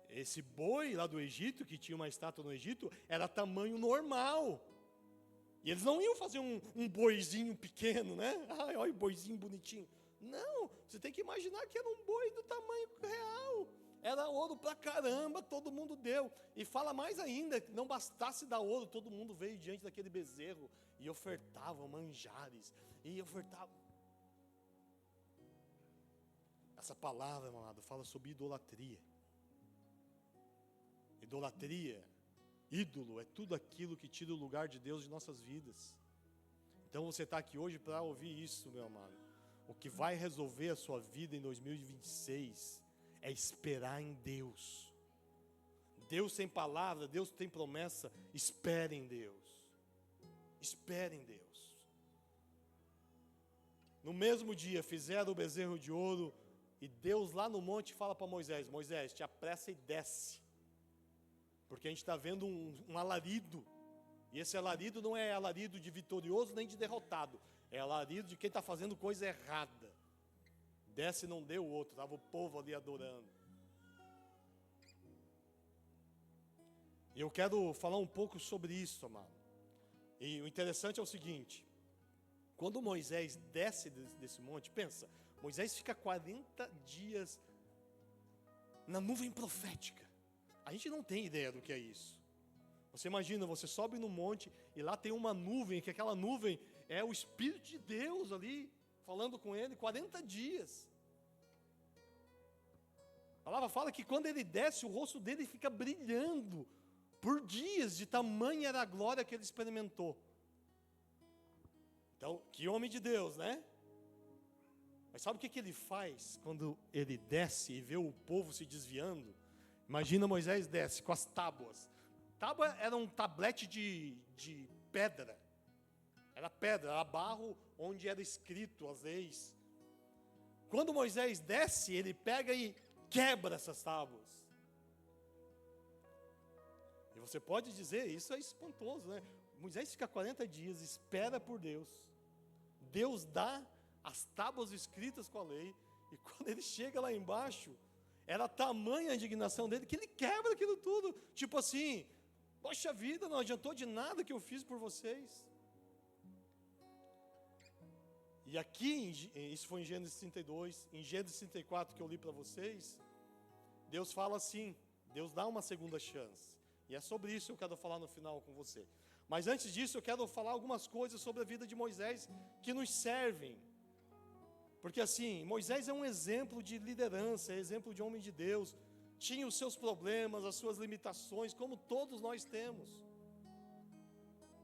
Esse boi lá do Egito, que tinha uma estátua no Egito, era tamanho normal. E eles não iam fazer um boizinho pequeno, né? Ai, olha o boizinho bonitinho. Não, você tem que imaginar que era um boi do tamanho real. Era ouro pra caramba, todo mundo deu. E fala mais ainda, não bastasse dar ouro, todo mundo veio diante daquele bezerro e ofertavam manjares. E ofertavam. Essa palavra, meu amado, fala sobre idolatria. Idolatria, ídolo, é tudo aquilo que tira o lugar de Deus de nossas vidas. Então você está aqui hoje para ouvir isso, meu amado. O que vai resolver a sua vida em 2026 é esperar em Deus. Deus tem palavra, Deus tem promessa, espere em Deus. Espere em Deus. No mesmo dia fizeram o bezerro de ouro e Deus lá no monte fala para Moisés, Moisés, te apressa e desce. Porque a gente está vendo um alarido. E esse alarido não é alarido de vitorioso nem de derrotado. É alarido de quem está fazendo coisa errada. Desce e não deu o outro. Estava o povo ali adorando. E eu quero falar um pouco sobre isso, amado. E o interessante é o seguinte. Quando Moisés desce desse monte, pensa. Moisés fica 40 dias na nuvem profética. A gente não tem ideia do que é isso. Você imagina, você sobe no monte e lá tem uma nuvem, que aquela nuvem é o Espírito de Deus ali, falando com ele 40 dias. A palavra fala que quando ele desce, o rosto dele fica brilhando por dias, de tamanha era a glória que ele experimentou. Então, que homem de Deus, né? Mas sabe o que ele faz quando ele desce e vê o povo se desviando? Imagina Moisés desce com as tábuas. Tábua era um tablete de pedra. Era pedra, era barro onde era escrito as leis. Quando Moisés desce, ele pega e quebra essas tábuas. E você pode dizer, isso é espantoso, né? Moisés fica 40 dias, espera por Deus. Deus dá as tábuas escritas com a lei. E quando ele chega lá embaixo, era tamanha a indignação dele que ele quebra aquilo tudo. Tipo assim, poxa vida, não adiantou de nada que eu fiz por vocês. E aqui, isso foi em Gênesis 32, em Gênesis 34 que eu li para vocês, Deus fala assim, Deus dá uma segunda chance. E é sobre isso que eu quero falar no final com você. Mas antes disso eu quero falar algumas coisas sobre a vida de Moisés que nos servem. Porque assim, Moisés é um exemplo de liderança, é exemplo de homem de Deus. Tinha os seus problemas, as suas limitações, como todos nós temos.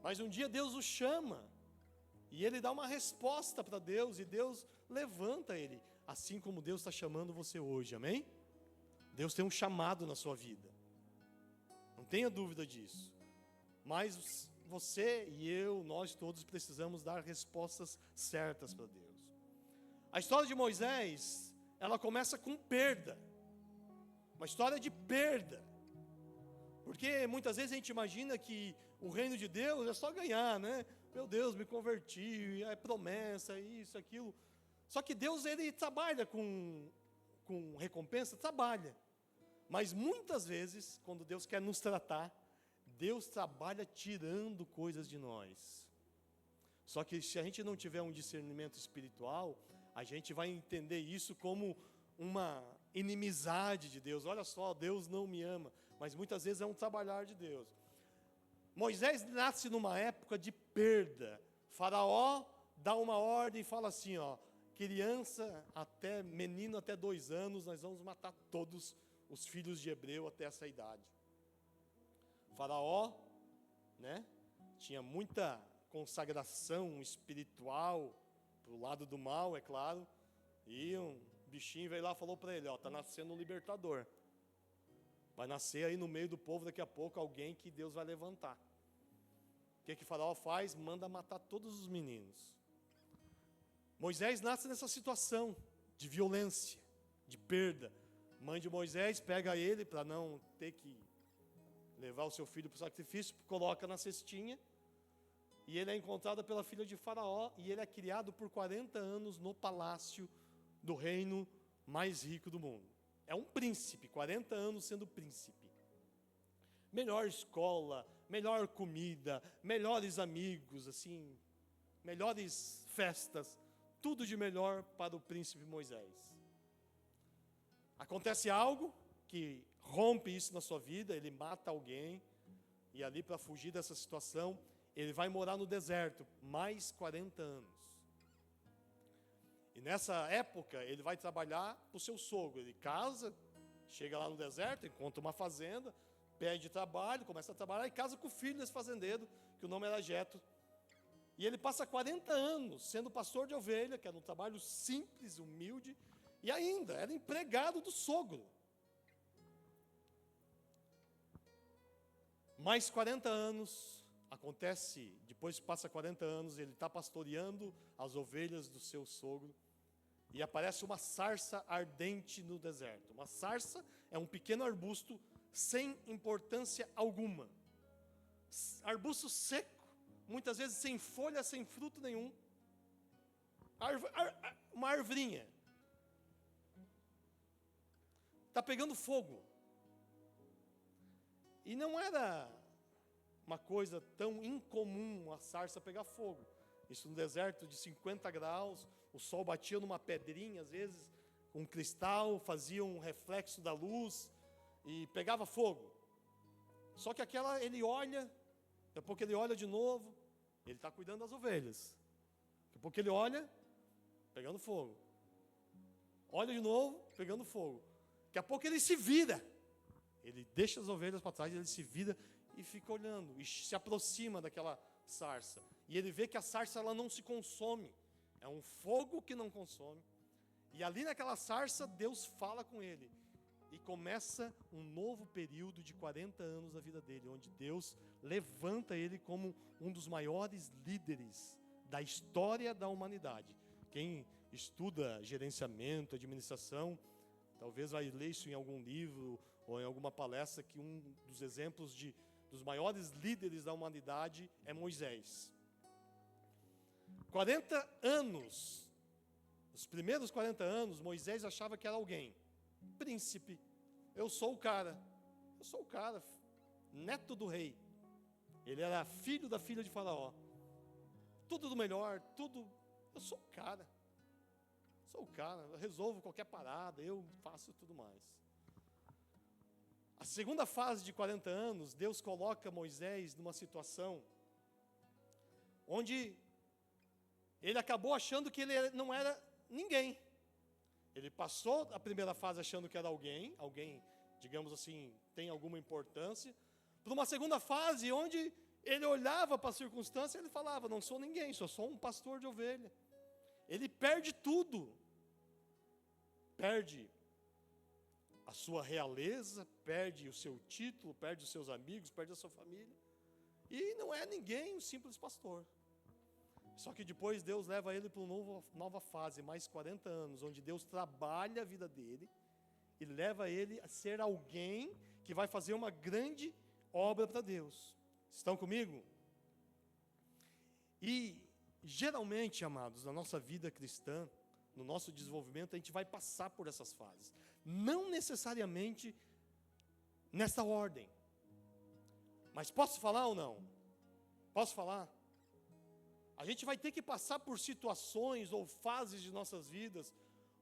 Mas um dia Deus o chama. E ele dá uma resposta para Deus. E Deus levanta ele. Assim como Deus está chamando você hoje, amém? Deus tem um chamado na sua vida. Não tenha dúvida disso. Mas você e eu, nós todos precisamos dar respostas certas para Deus. A história de Moisés, ela começa com perda. Uma história de perda. Porque muitas vezes a gente imagina que o reino de Deus é só ganhar, né? Meu Deus, me converti, é promessa, isso, aquilo. Só que Deus, ele trabalha com recompensa, trabalha. Mas muitas vezes, quando Deus quer nos tratar, Deus trabalha tirando coisas de nós. Só que se a gente não tiver um discernimento espiritual, a gente vai entender isso como uma inimizade de Deus. Olha só, Deus não me ama. Mas muitas vezes é um trabalhar de Deus. Moisés nasce numa época de perda. Faraó dá uma ordem e fala assim, ó, criança até, menino até 2 anos, nós vamos matar todos os filhos de Hebreu até essa idade. Faraó, né, tinha muita consagração espiritual para o lado do mal, é claro, e um bichinho veio lá e falou para ele, ó, está nascendo um libertador. Vai nascer aí no meio do povo daqui a pouco alguém que Deus vai levantar. O que Faraó faz? Manda matar todos os meninos. Moisés nasce nessa situação de violência, de perda. Mãe de Moisés pega ele para não ter que levar o seu filho para o sacrifício, coloca na cestinha, e ele é encontrado pela filha de Faraó, e ele é criado por 40 anos no palácio do reino mais rico do mundo. É um príncipe, 40 anos sendo príncipe. Melhor escola, melhor comida, melhores amigos, assim, melhores festas, tudo de melhor para o príncipe Moisés. Acontece algo que rompe isso na sua vida, ele mata alguém, e ali para fugir dessa situação, ele vai morar no deserto, mais 40 anos. E nessa época, ele vai trabalhar para o seu sogro, ele casa, chega lá no deserto, encontra uma fazenda, pede trabalho, começa a trabalhar e casa com o filho desse fazendeiro, que o nome era Jetro. E ele passa 40 anos sendo pastor de ovelha, que era um trabalho simples, humilde, e ainda era empregado do sogro. Mais 40 anos, acontece, depois passa 40 anos, ele está pastoreando as ovelhas do seu sogro, e aparece uma sarça ardente no deserto. Uma sarça é um pequeno arbusto sem importância alguma. Arbusto seco, muitas vezes sem folha, sem fruto nenhum. Uma arvrinha. Está pegando fogo. E não era uma coisa tão incomum a sarça pegar fogo. Isso no deserto de 50 graus, o sol batia numa pedrinha, às vezes, um cristal, fazia um reflexo da luz e pegava fogo. Só que aquela, ele olha, daqui a pouco ele olha de novo, ele está cuidando das ovelhas. Daqui a pouco ele olha, pegando fogo. Olha de novo, pegando fogo. Daqui a pouco ele se vira. Ele deixa as ovelhas para trás, ele se vira e fica olhando, e se aproxima daquela sarça. E ele vê que a sarça ela não se consome. É um fogo que não consome. E ali naquela sarça, Deus fala com ele. E começa um novo período de 40 anos da vida dele, onde Deus levanta ele como um dos maiores líderes da história da humanidade. Quem estuda gerenciamento, administração, talvez vai ler isso em algum livro ou em alguma palestra, que um dos exemplos dos maiores líderes da humanidade é Moisés. 40 anos, os primeiros 40 anos, Moisés achava que era alguém. Príncipe, eu sou o cara, neto do rei. Ele era filho da filha de Faraó. Tudo do melhor, tudo, eu sou o cara, eu resolvo qualquer parada, eu faço tudo mais. A segunda fase de 40 anos, Deus coloca Moisés numa situação onde ele acabou achando que ele não era ninguém. Ele passou a primeira fase achando que era alguém, digamos assim, tem alguma importância, para uma segunda fase onde ele olhava para a circunstância e ele falava, não sou ninguém, sou só um pastor de ovelha. Ele perde tudo. Perde a sua realeza, perde o seu título, perde os seus amigos, perde a sua família. E não é ninguém, um simples pastor. Só que depois Deus leva ele para uma nova fase, mais 40 anos, onde Deus trabalha a vida dele e leva ele a ser alguém que vai fazer uma grande obra para Deus. Estão comigo? E geralmente, amados, na nossa vida cristã, no nosso desenvolvimento, a gente vai passar por essas fases. Não necessariamente nessa ordem. Mas posso falar ou não? Posso falar? A gente vai ter que passar por situações ou fases de nossas vidas,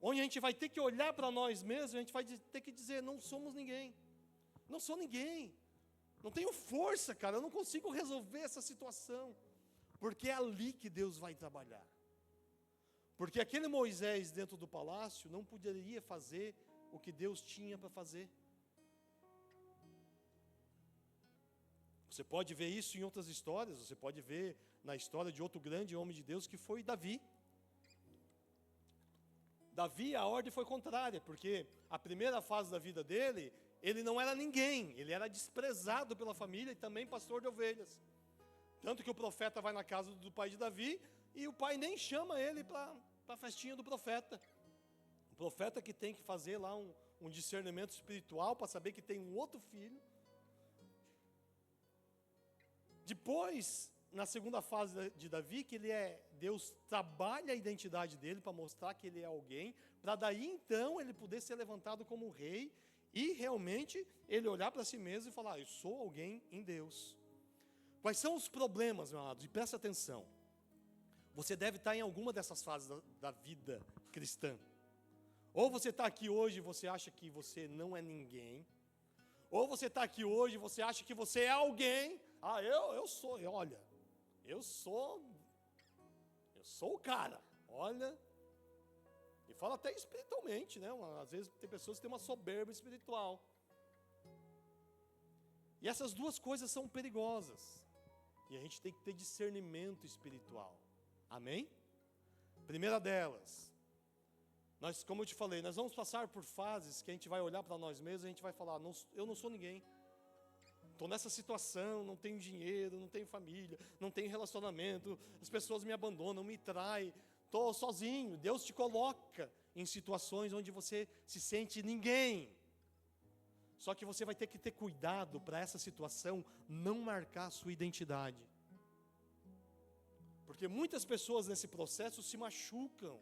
onde a gente vai ter que olhar para nós mesmos, a gente vai ter que dizer, não somos ninguém. Não sou ninguém. Não tenho força, cara, eu não consigo resolver essa situação. Porque é ali que Deus vai trabalhar. Porque aquele Moisés dentro do palácio não poderia fazer o que Deus tinha para fazer. Você pode ver isso em outras histórias, você pode ver na história de outro grande homem de Deus que foi Davi. Davi, a ordem foi contrária, porque a primeira fase da vida dele, ele não era ninguém, ele era desprezado pela família e também pastor de ovelhas. Tanto que o profeta vai na casa do pai de Davi e o pai nem chama ele para a festinha do profeta. O Profeta que tem que fazer lá um discernimento espiritual para saber que tem um outro filho. Depois, na segunda fase de Davi, que Deus trabalha a identidade dele para mostrar que ele é alguém, para daí então ele poder ser levantado como rei e realmente ele olhar para si mesmo e falar: eu sou alguém em Deus. Quais são os problemas, meu amado? E presta atenção. Você deve estar em alguma dessas fases da vida cristã. Ou você está aqui hoje e você acha que você não é ninguém. Ou você está aqui hoje e você acha que você é alguém. Eu sou o cara. Olha. E fala até espiritualmente, né? Às vezes tem pessoas que têm uma soberba espiritual. E essas duas coisas são perigosas. E a gente tem que ter discernimento espiritual. Amém? Primeira delas, como eu te falei, nós vamos passar por fases que a gente vai olhar para nós mesmos e a gente vai falar: eu não sou ninguém. Estou nessa situação, não tenho dinheiro, não tenho família, não tenho relacionamento, as pessoas me abandonam, me traem, estou sozinho. Deus te coloca em situações onde você se sente ninguém. Só que você vai ter que ter cuidado para essa situação não marcar a sua identidade. Porque muitas pessoas nesse processo se machucam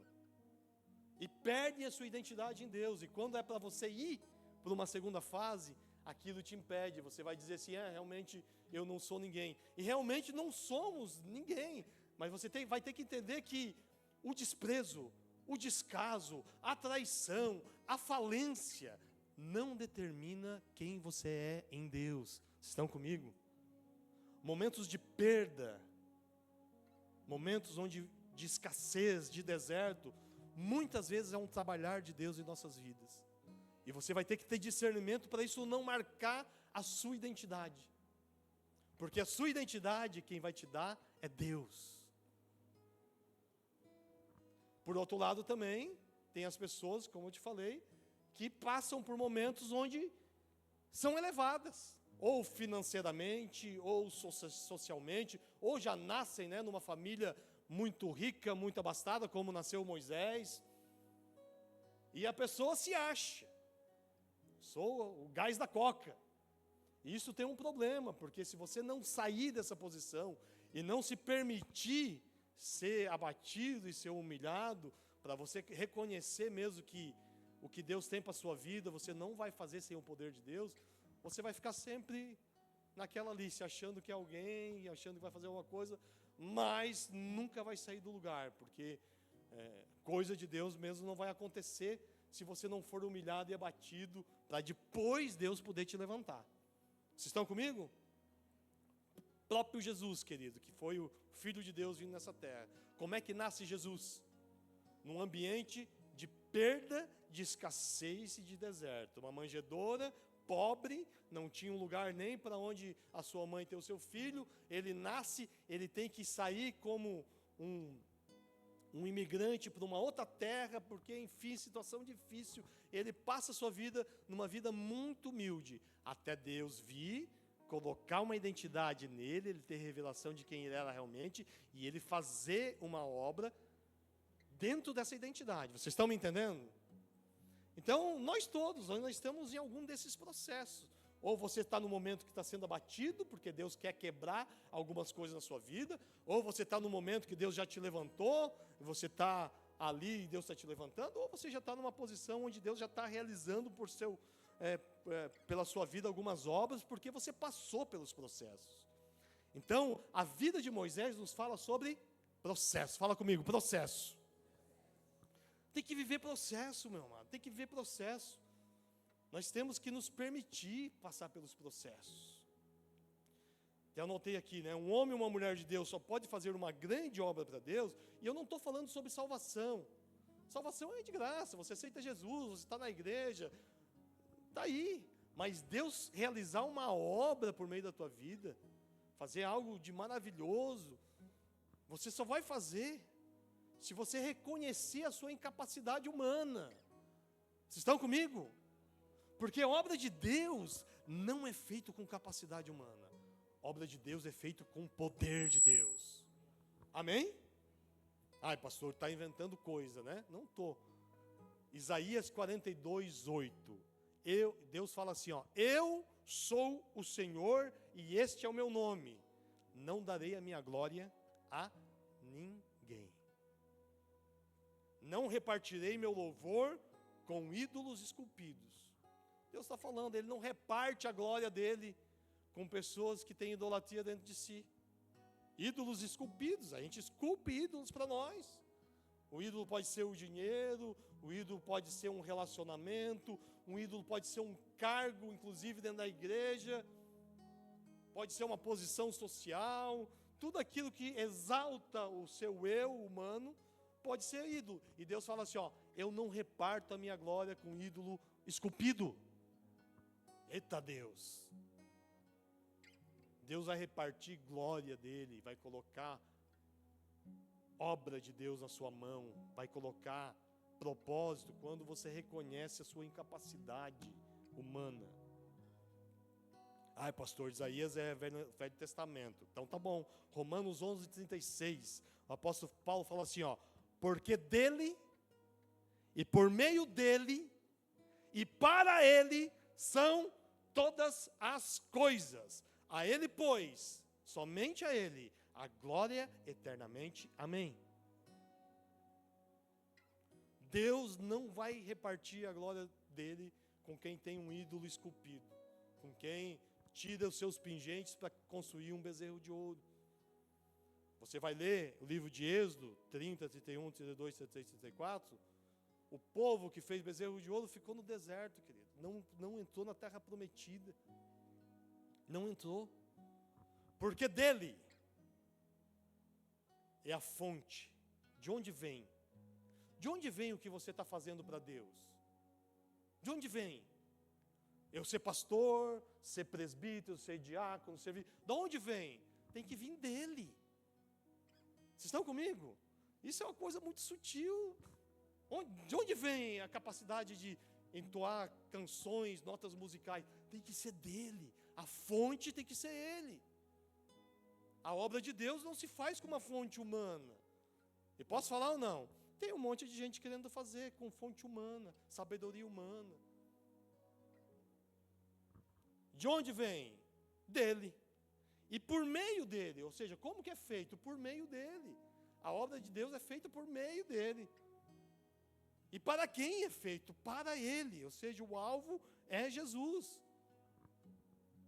e perdem a sua identidade em Deus. E quando é para você ir para uma segunda fase, aquilo te impede. Você vai dizer assim: realmente eu não sou ninguém. E realmente não somos ninguém. Mas você vai ter que entender que o desprezo, o descaso, a traição, a falência não determina quem você é em Deus. Vocês estão comigo? Momentos de perda, momentos de escassez, de deserto, muitas vezes é um trabalhar de Deus em nossas vidas. E você vai ter que ter discernimento para isso não marcar a sua identidade. Porque a sua identidade, quem vai te dar é Deus. Por outro lado também, tem as pessoas, como eu te falei, que passam por momentos onde são elevadas. Ou financeiramente, ou socialmente, ou já nascem, né, numa família muito rica, muito abastada, como nasceu Moisés. E a pessoa se acha: sou o gás da coca. E isso tem um problema, porque se você não sair dessa posição e não se permitir ser abatido e ser humilhado, para você reconhecer mesmo que o que Deus tem para a sua vida, você não vai fazer sem o poder de Deus, você vai ficar sempre naquela ali, se achando que é alguém, achando que vai fazer alguma coisa, mas nunca vai sair do lugar, porque coisa de Deus mesmo não vai acontecer se você não for humilhado e abatido, para depois Deus poder te levantar. Vocês estão comigo? O próprio Jesus, querido, que foi o Filho de Deus vindo nessa terra. Como é que nasce Jesus? Num ambiente de perda, de escassez e de deserto. Uma manjedoura, pobre, não tinha um lugar nem para onde a sua mãe ter o seu filho. Ele nasce, ele tem que sair como um imigrante para uma outra terra, porque, enfim, situação difícil. Ele passa a sua vida numa vida muito humilde, até Deus vir, colocar uma identidade nele, ele ter revelação de quem ele era realmente, e ele fazer uma obra dentro dessa identidade. Vocês estão me entendendo? Então, nós todos, nós estamos em algum desses processos. Ou você está no momento que está sendo abatido, porque Deus quer quebrar algumas coisas na sua vida, ou você está no momento que Deus já te levantou, e você está ali e Deus está te levantando, ou você já está numa posição onde Deus já está realizando pela sua vida algumas obras, porque você passou pelos processos. Então, a vida de Moisés nos fala sobre processo. Fala comigo, processo. Tem que viver processo, meu amado, tem que viver processo. Nós temos que nos permitir passar pelos processos. Eu anotei aqui, né? Um homem e uma mulher de Deus só pode fazer uma grande obra para Deus, e eu não estou falando sobre salvação. Salvação é de graça, você aceita Jesus, você está na igreja, está aí. Mas Deus realizar uma obra por meio da tua vida, fazer algo de maravilhoso, você só vai fazer se você reconhecer a sua incapacidade humana. Vocês estão comigo? Porque a obra de Deus não é feita com capacidade humana. A obra de Deus é feita com o poder de Deus. Amém? Ai, pastor, está inventando coisa, né? Não estou. Isaías 42:8. Deus fala assim, ó: eu sou o Senhor e este é o meu nome. Não darei a minha glória a ninguém. Não repartirei meu louvor com ídolos esculpidos. Deus está falando, Ele não reparte a glória dEle com pessoas que têm idolatria dentro de si. Ídolos esculpidos, a gente esculpe ídolos para nós. O ídolo pode ser o dinheiro, o ídolo pode ser um relacionamento, um ídolo pode ser um cargo, inclusive dentro da igreja, pode ser uma posição social, tudo aquilo que exalta o seu eu humano pode ser ídolo. E Deus fala assim, ó: eu não reparto a minha glória com ídolo esculpido. Eita Deus! Deus vai repartir glória dele, vai colocar obra de Deus na sua mão, vai colocar propósito quando você reconhece a sua incapacidade humana. Ai, pastor, Isaías é Velho Testamento. Então tá bom. Romanos 11:36. O apóstolo Paulo fala assim, ó: porque dele, e por meio dele, e para ele, são todas as coisas. A ele, pois, somente a ele, a glória eternamente. Amém. Deus não vai repartir a glória dele com quem tem um ídolo esculpido, com quem tira os seus pingentes para construir um bezerro de ouro. Você vai ler o livro de Êxodo 30, 31, 32, 33, 34. O povo que fez bezerro de ouro ficou no deserto, querido. Não entrou na terra prometida. Não entrou. Porque dele é a fonte. De onde vem? De onde vem o que você está fazendo para Deus? De onde vem? Eu ser pastor, ser presbítero, ser diácono, ser... De onde vem? Tem que vir dele. Vocês estão comigo? Isso é uma coisa muito sutil. De onde vem a capacidade de entoar canções, notas musicais? Tem que ser dele. A fonte tem que ser ele. A obra de Deus não se faz com uma fonte humana. E posso falar ou não? Tem um monte de gente querendo fazer com fonte humana, sabedoria humana. De onde vem? Dele. E por meio dele, ou seja, como que é feito? Por meio dele. A obra de Deus é feita por meio dele. E para quem é feito? Para ele, ou seja, o alvo é Jesus.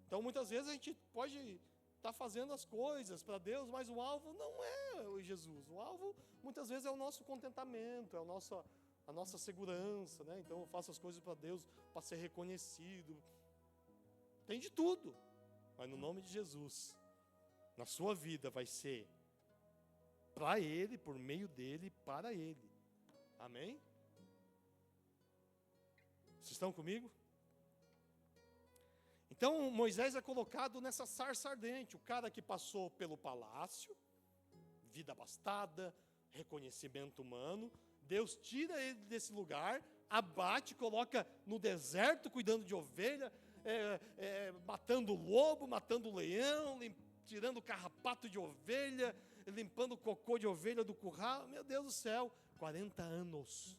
Então muitas vezes a gente pode estar fazendo as coisas para Deus, mas o alvo não é o Jesus. O alvo muitas vezes é o nosso contentamento, é a nossa segurança, né? Então eu faço as coisas para Deus para ser reconhecido. Tem de tudo, mas no nome de Jesus, na sua vida vai ser para Ele, por meio dEle, para Ele. Amém? Vocês estão comigo? Então Moisés é colocado nessa sarça ardente, o cara que passou pelo palácio, vida abastada, reconhecimento humano. Deus tira ele desse lugar, abate, coloca no deserto cuidando de ovelha, matando lobo, matando leão, tirando carrapato de ovelha, limpando o cocô de ovelha do curral. Meu Deus do céu, 40 anos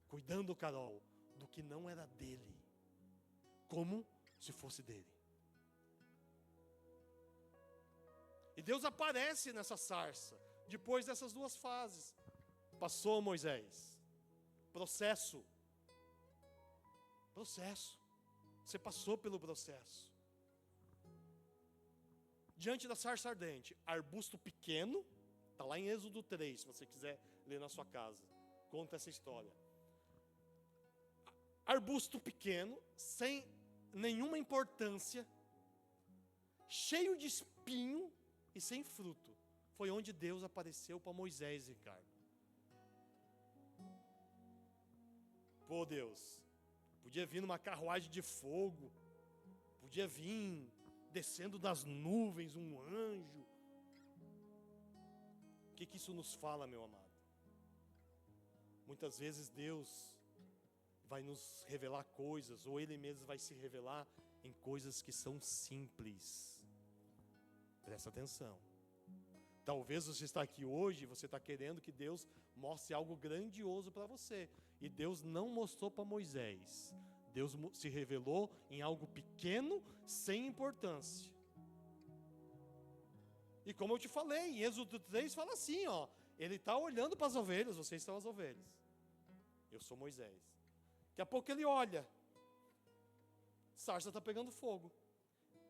cuidando, Carol, do que não era dele, como se fosse dele. E Deus aparece nessa sarça, depois dessas duas fases. Passou Moisés, processo. Você passou pelo processo. Diante da sarça ardente, arbusto pequeno, está lá em Êxodo 3, se você quiser ler na sua casa, conta essa história. Arbusto pequeno, sem nenhuma importância, cheio de espinho e sem fruto. Foi onde Deus apareceu para Moisés, Ricardo. Pô, Deus, podia vir numa carruagem de fogo, podia vir descendo das nuvens um anjo. O que isso nos fala, meu amado? Muitas vezes Deus vai nos revelar coisas, ou Ele mesmo vai se revelar em coisas que são simples. Presta atenção. Talvez você está aqui hoje e você está querendo que Deus mostre algo grandioso para você. E Deus não mostrou para Moisés. Deus se revelou em algo pequeno, sem importância. E como eu te falei, em Êxodo 3 fala assim, ó. Ele está olhando para as ovelhas, vocês são as ovelhas. Eu sou Moisés. Daqui a pouco ele olha. A sarça está pegando fogo.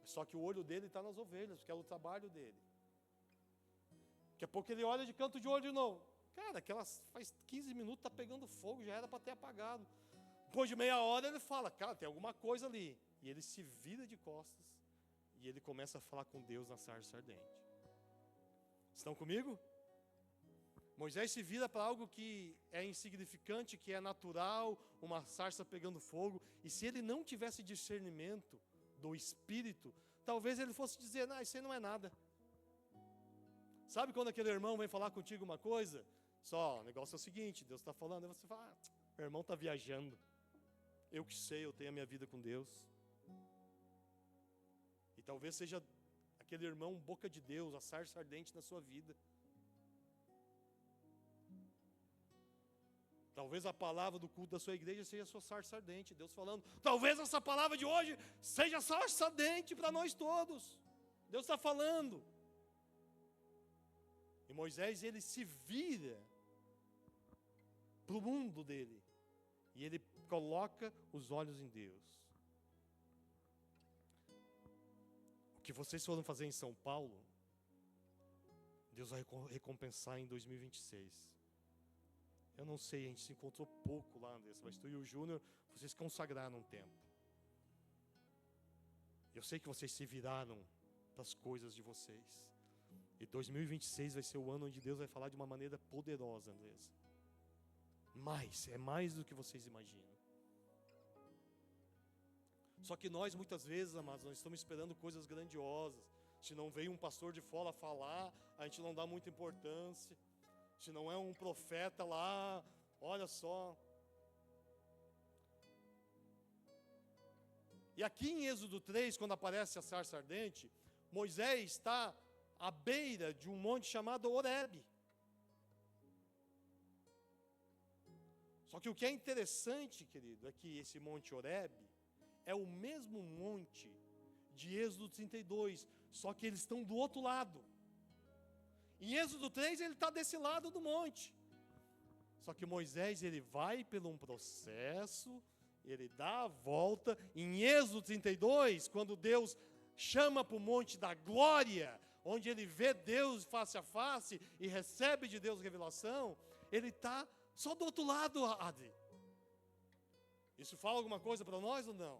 Só que o olho dele está nas ovelhas, porque é o trabalho dele. Daqui a pouco ele olha de canto de olho de novo. Cara, aquelas faz 15 minutos, está pegando fogo, já era para ter apagado. Depois de meia hora ele fala, cara, tem alguma coisa ali. E ele se vira de costas e ele começa a falar com Deus na sarça ardente. Estão comigo? Moisés se vira para algo que é insignificante, que é natural, uma sarça pegando fogo. E se ele não tivesse discernimento do Espírito, talvez ele fosse dizer, não, isso aí não é nada. Sabe quando aquele irmão vem falar contigo uma coisa? Só, o negócio é o seguinte, Deus está falando, aí você fala, meu irmão está viajando. Eu que sei, eu tenho a minha vida com Deus. E talvez seja aquele irmão boca de Deus, a sarça ardente na sua vida. Talvez a palavra do culto da sua igreja seja a sua sarça ardente. Deus falando, talvez essa palavra de hoje seja sarça ardente para nós todos. Deus está falando. E Moisés, ele se vira para o mundo dele. E ele coloca os olhos em Deus. O que vocês foram fazer em São Paulo, Deus vai recompensar em 2026. Eu não sei, a gente se encontrou pouco lá, Andressa, mas tu e o Júnior, vocês consagraram um tempo. Eu sei que vocês se viraram para as coisas de vocês. E 2026 vai ser o ano onde Deus vai falar de uma maneira poderosa, Andressa. É mais do que vocês imaginam. Só que nós, muitas vezes, amados, nós estamos esperando coisas grandiosas. Se não veio um pastor de fora falar, a gente não dá muita importância. Se não é um profeta lá, olha só. E aqui em Êxodo 3, quando aparece a sarça ardente, Moisés está à beira de um monte chamado Horebe. Só que o que é interessante, querido, é que esse monte Horebe é o mesmo monte de Êxodo 32, só que eles estão do outro lado. Em Êxodo 3 ele está desse lado do monte. Só que Moisés, ele vai por um processo, ele dá a volta. Em Êxodo 32, quando Deus chama para o monte da glória, onde ele vê Deus face a face e recebe de Deus revelação, ele está só do outro lado, Adri. Isso fala alguma coisa para nós ou não?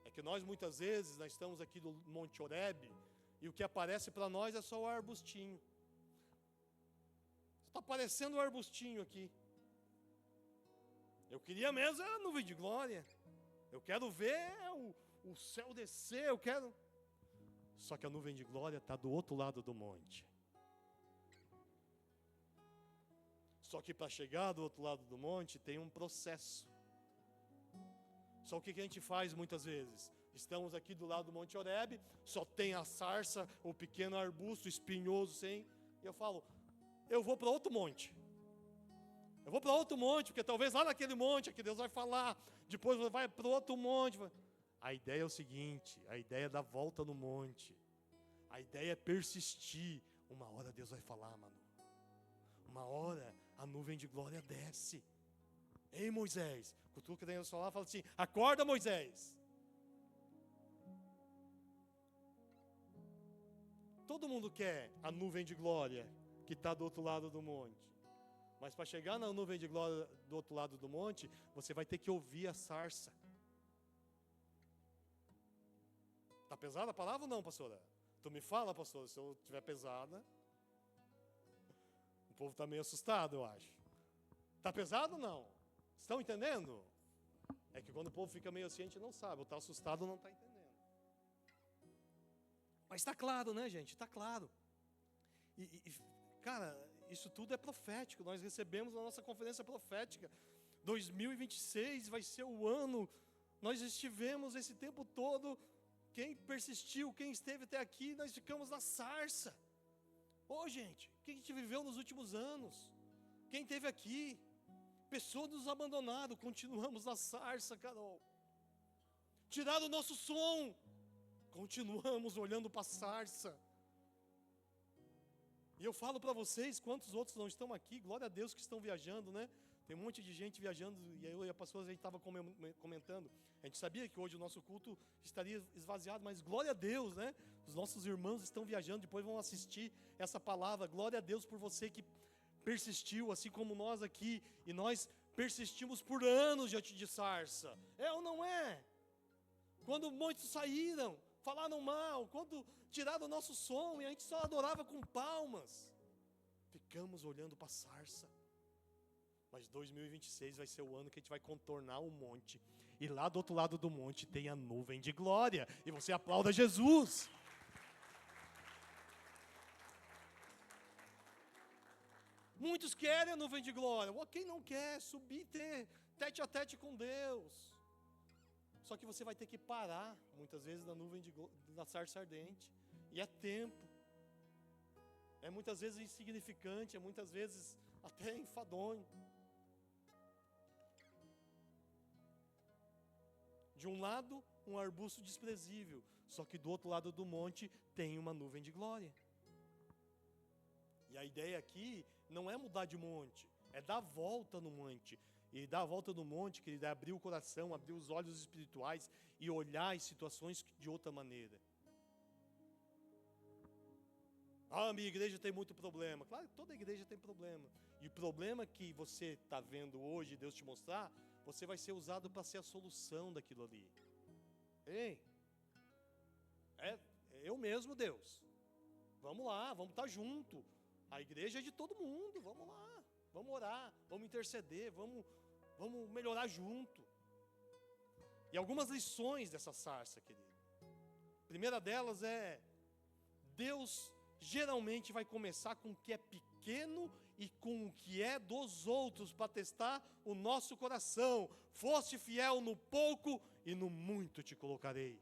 É que nós muitas vezes, nós estamos aqui no Monte Horebe, e o que aparece para nós é só o arbustinho. Está aparecendo o arbustinho aqui. Eu queria mesmo a nuvem de glória. Eu quero ver o céu descer, eu quero... Só que a nuvem de glória está do outro lado do monte. Só que para chegar do outro lado do monte tem um processo. Só o que a gente faz muitas vezes? Estamos aqui do lado do Monte Horebe, só tem a sarça, o pequeno arbusto espinhoso, sem. E eu falo, eu vou para outro monte. Eu vou para outro monte, porque talvez lá naquele monte é que Deus vai falar. Depois vai para outro monte. A ideia é o seguinte, a ideia é dar volta no monte. A ideia é persistir. Uma hora Deus vai falar, mano. Uma hora a nuvem de glória desce. Ei, Moisés, cutuca Deus falar, fala assim, acorda, Moisés. Todo mundo quer a nuvem de glória que está do outro lado do monte. Mas para chegar na nuvem de glória do outro lado do monte, você vai ter que ouvir a sarça. Está pesada a palavra ou não, pastora? Tu me fala, pastora, se eu estiver pesada. O povo está meio assustado, eu acho. Está pesado ou não? Estão entendendo? É que quando o povo fica meio assim, a gente não sabe. Ou está assustado ou não está entendendo. Mas está claro, né, gente? Está claro. Cara, isso tudo é profético. Nós recebemos a nossa conferência profética. 2026 vai ser o ano. Nós estivemos esse tempo todo Quem persistiu, quem esteve até aqui, nós ficamos na sarça. Gente, o que a gente viveu nos últimos anos? Quem esteve aqui? Pessoas nos abandonaram, continuamos na sarça, Carol. Tiraram o nosso som, continuamos olhando para a sarça. E eu falo para vocês, quantos outros não estão aqui, glória a Deus que estão viajando, né? Tem um monte de gente viajando, e eu e a pastora, a gente estava comentando, a gente sabia que hoje o nosso culto estaria esvaziado, mas glória a Deus, né? Os nossos irmãos estão viajando, depois vão assistir essa palavra, glória a Deus por você que persistiu, assim como nós aqui, e nós persistimos por anos diante de sarça, ou não é? Quando muitos saíram, falaram mal, quando tiraram o nosso som, e a gente só adorava com palmas, ficamos olhando para a sarça. Mas 2026 vai ser o ano que a gente vai contornar o monte. E lá do outro lado do monte tem a nuvem de glória. E você aplauda Jesus. Muitos querem a nuvem de glória. Quem não quer subir e ter tete a tete com Deus? Só que você vai ter que parar, muitas vezes, na nuvem da sarça ardente. E é tempo. É muitas vezes insignificante, é muitas vezes até enfadonho. De um lado, um arbusto desprezível, só que do outro lado do monte tem uma nuvem de glória. E a ideia aqui não é mudar de monte, é dar volta no monte. E dar a volta no monte, querido, é abrir o coração, abrir os olhos espirituais e olhar as situações de outra maneira. Minha igreja tem muito problema. Claro que toda igreja tem problema. E o problema que você está vendo hoje, Deus te mostrar, você vai ser usado para ser a solução daquilo ali. Ei, eu mesmo, Deus. Vamos lá, vamos estar junto. A igreja é de todo mundo, vamos lá. Vamos orar, vamos interceder, vamos melhorar junto. E algumas lições dessa sarça, querido. A primeira delas é, Deus geralmente vai começar com o que é pequeno e com o que é dos outros, para testar o nosso coração. Foste fiel no pouco e no muito te colocarei.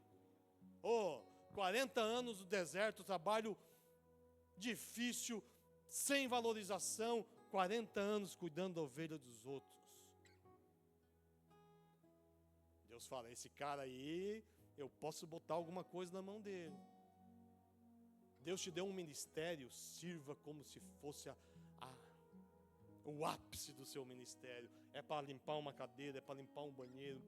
40 anos no deserto, trabalho difícil, sem valorização, 40 anos cuidando da ovelha dos outros. Deus fala, esse cara aí, eu posso botar alguma coisa na mão dele. Deus te deu um ministério, sirva como se fosse o ápice do seu ministério. É para limpar uma cadeira, é para limpar um banheiro.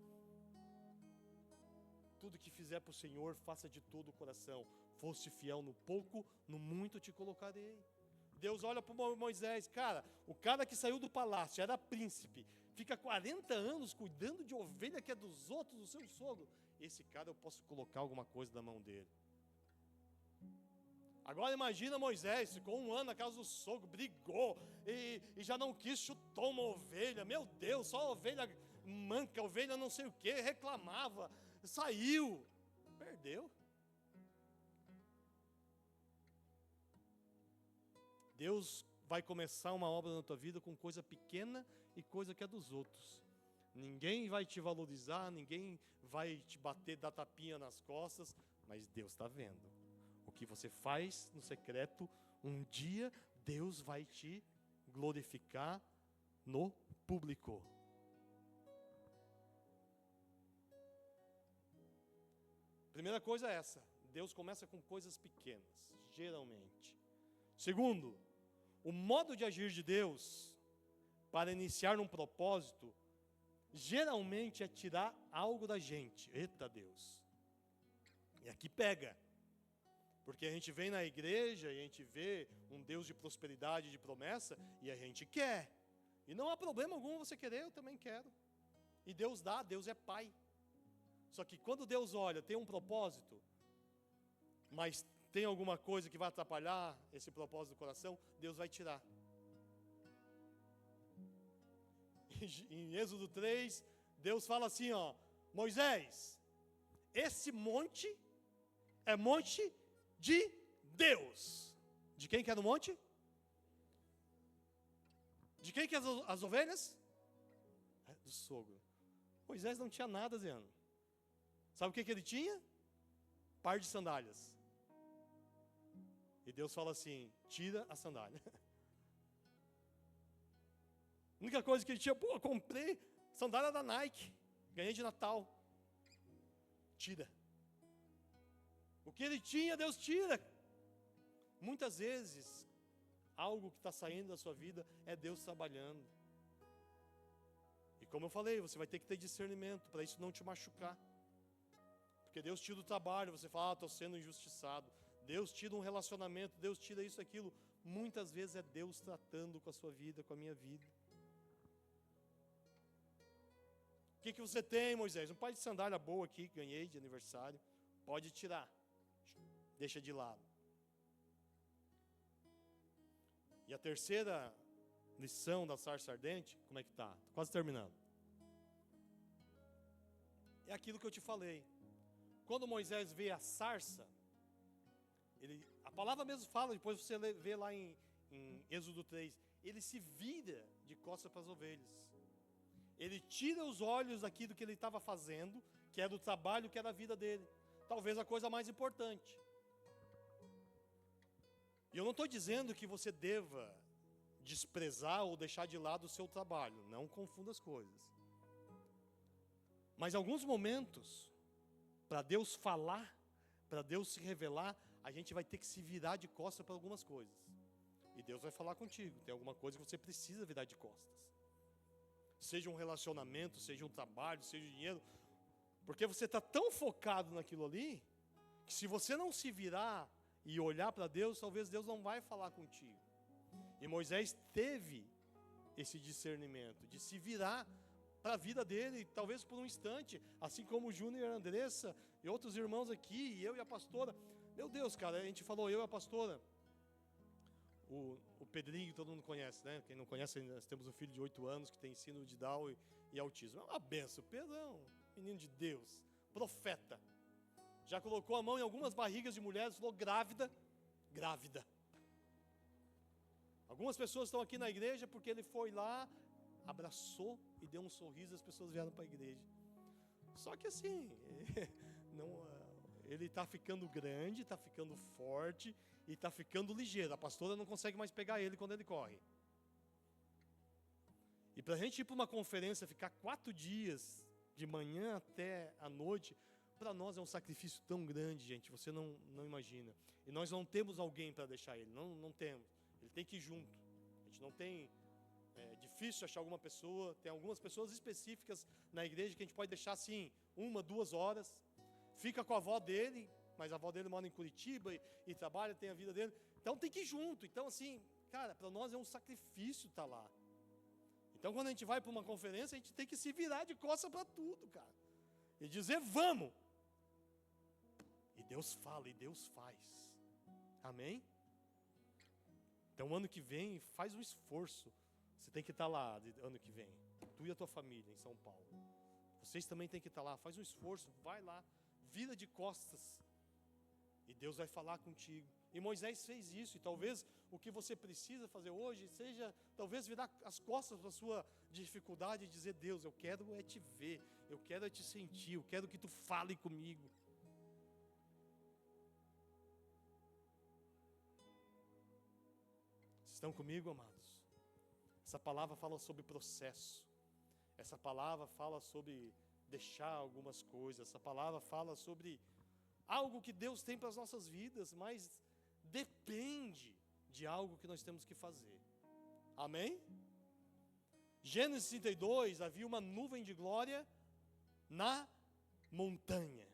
Tudo que fizer para o Senhor, faça de todo o coração. Foste fiel no pouco, no muito te colocarei. Deus olha para Moisés, cara, o cara que saiu do palácio, era príncipe, fica 40 anos cuidando de ovelha que é dos outros, do seu sogro. Esse cara eu posso colocar alguma coisa na mão dele. Agora imagina Moisés, ficou 1 ano na casa do sogro, brigou e já não quis, chutou uma ovelha. Meu Deus, só ovelha manca, ovelha não sei o que, reclamava, saiu, perdeu. Deus vai começar uma obra na tua vida com coisa pequena e coisa que é dos outros. Ninguém vai te valorizar, ninguém vai te bater, dar tapinha nas costas, mas Deus está vendo. O que você faz no secreto, um dia Deus vai te glorificar no público. Primeira coisa é essa, Deus começa com coisas pequenas, geralmente. Segundo, o modo de agir de Deus para iniciar um propósito, geralmente é tirar algo da gente. Eita Deus! E aqui pega. Porque a gente vem na igreja e a gente vê um Deus de prosperidade, de promessa, e a gente quer. E não há problema algum você querer, eu também quero. E Deus dá, Deus é Pai. Só que quando Deus olha, tem um propósito, mas tem alguma coisa que vai atrapalhar esse propósito do coração, Deus vai tirar. Em Êxodo 3, Deus fala assim, Moisés, esse monte é monte de Deus. De quem que é no monte? De quem que é as ovelhas? Do sogro. Moisés não tinha nada, Zé. Sabe o que ele tinha? par de sandálias. E Deus fala assim, tira a sandália. A única coisa que ele tinha, pô, comprei sandália da Nike, ganhei de Natal. Tira. O que ele tinha, Deus tira. Muitas vezes, algo que está saindo da sua vida é Deus trabalhando. E como eu falei, você vai ter que ter discernimento para isso não te machucar. Porque Deus tira o trabalho, você fala, estou sendo injustiçado. Deus tira um relacionamento, Deus tira isso, aquilo. Muitas vezes é Deus tratando com a sua vida, com a minha vida. O que você tem, Moisés? Um par de sandália boa aqui, ganhei de aniversário. Pode tirar. Deixa de lado. E a terceira lição da sarça ardente, como é que está? Estou quase terminando. É aquilo que eu te falei. Quando Moisés vê a sarça, a palavra mesmo fala, depois você vê lá em Êxodo 3, ele se vira de costas para as ovelhas. Ele tira os olhos daquilo que ele estava fazendo, que era o trabalho, que era a vida dele. Talvez a coisa mais importante. E eu não estou dizendo que você deva desprezar ou deixar de lado o seu trabalho. Não confunda as coisas. Mas em alguns momentos, para Deus falar, para Deus se revelar, a gente vai ter que se virar de costas para algumas coisas. E Deus vai falar contigo. Tem alguma coisa que você precisa virar de costas. Seja um relacionamento, seja um trabalho, seja dinheiro. Porque você está tão focado naquilo ali, que se você não se virar e olhar para Deus, talvez Deus não vai falar contigo. E Moisés teve esse discernimento de se virar para a vida dele, talvez por um instante, assim como o Júnior e a Andressa e outros irmãos aqui, e eu e a pastora. Meu Deus, cara, a gente falou, eu e a pastora, o Pedrinho, todo mundo conhece, né? Quem não conhece, nós temos um filho de 8 anos que tem síndrome de Down e autismo. É uma benção, Pedrão, menino de Deus, profeta. Já colocou a mão em algumas barrigas de mulheres, falou grávida. Algumas pessoas estão aqui na igreja porque ele foi lá, abraçou e deu um sorriso, as pessoas vieram para a igreja. Só que assim, ele está ficando grande, está ficando forte e está ficando ligeiro. A pastora não consegue mais pegar ele quando ele corre. E para a gente ir para uma conferência, ficar 4 dias, de manhã até a noite, para nós é um sacrifício tão grande, gente, você não imagina. E nós não temos alguém para deixar ele, não temos. Ele tem que ir junto. A gente não tem, é difícil achar alguma pessoa. Tem algumas pessoas específicas na igreja que a gente pode deixar assim, 1, 2 horas. Fica com a avó dele, mas a avó dele mora em Curitiba e trabalha, tem a vida dele. Então tem que ir junto. Então assim, cara, para nós é um sacrifício estar lá. Então quando a gente vai para uma conferência, a gente tem que se virar de costas para tudo, cara. E dizer, vamos. E Deus fala, e Deus faz. Amém? Então ano que vem, faz um esforço. Você tem que estar lá ano que vem. Tu e a tua família em São Paulo. Vocês também têm que estar lá. Faz um esforço, vai lá. Vira de costas. E Deus vai falar contigo. E Moisés fez isso. E talvez o que você precisa fazer hoje seja, talvez virar as costas para a sua dificuldade e dizer, Deus, eu quero é te ver. Eu quero é te sentir. Eu quero que tu fale comigo. Estão comigo, amados? Essa palavra fala sobre processo. Essa palavra fala sobre deixar algumas coisas. Essa palavra fala sobre algo que Deus tem para as nossas vidas, mas depende de algo que nós temos que fazer. Amém? Gênesis 32, havia uma nuvem de glória na montanha.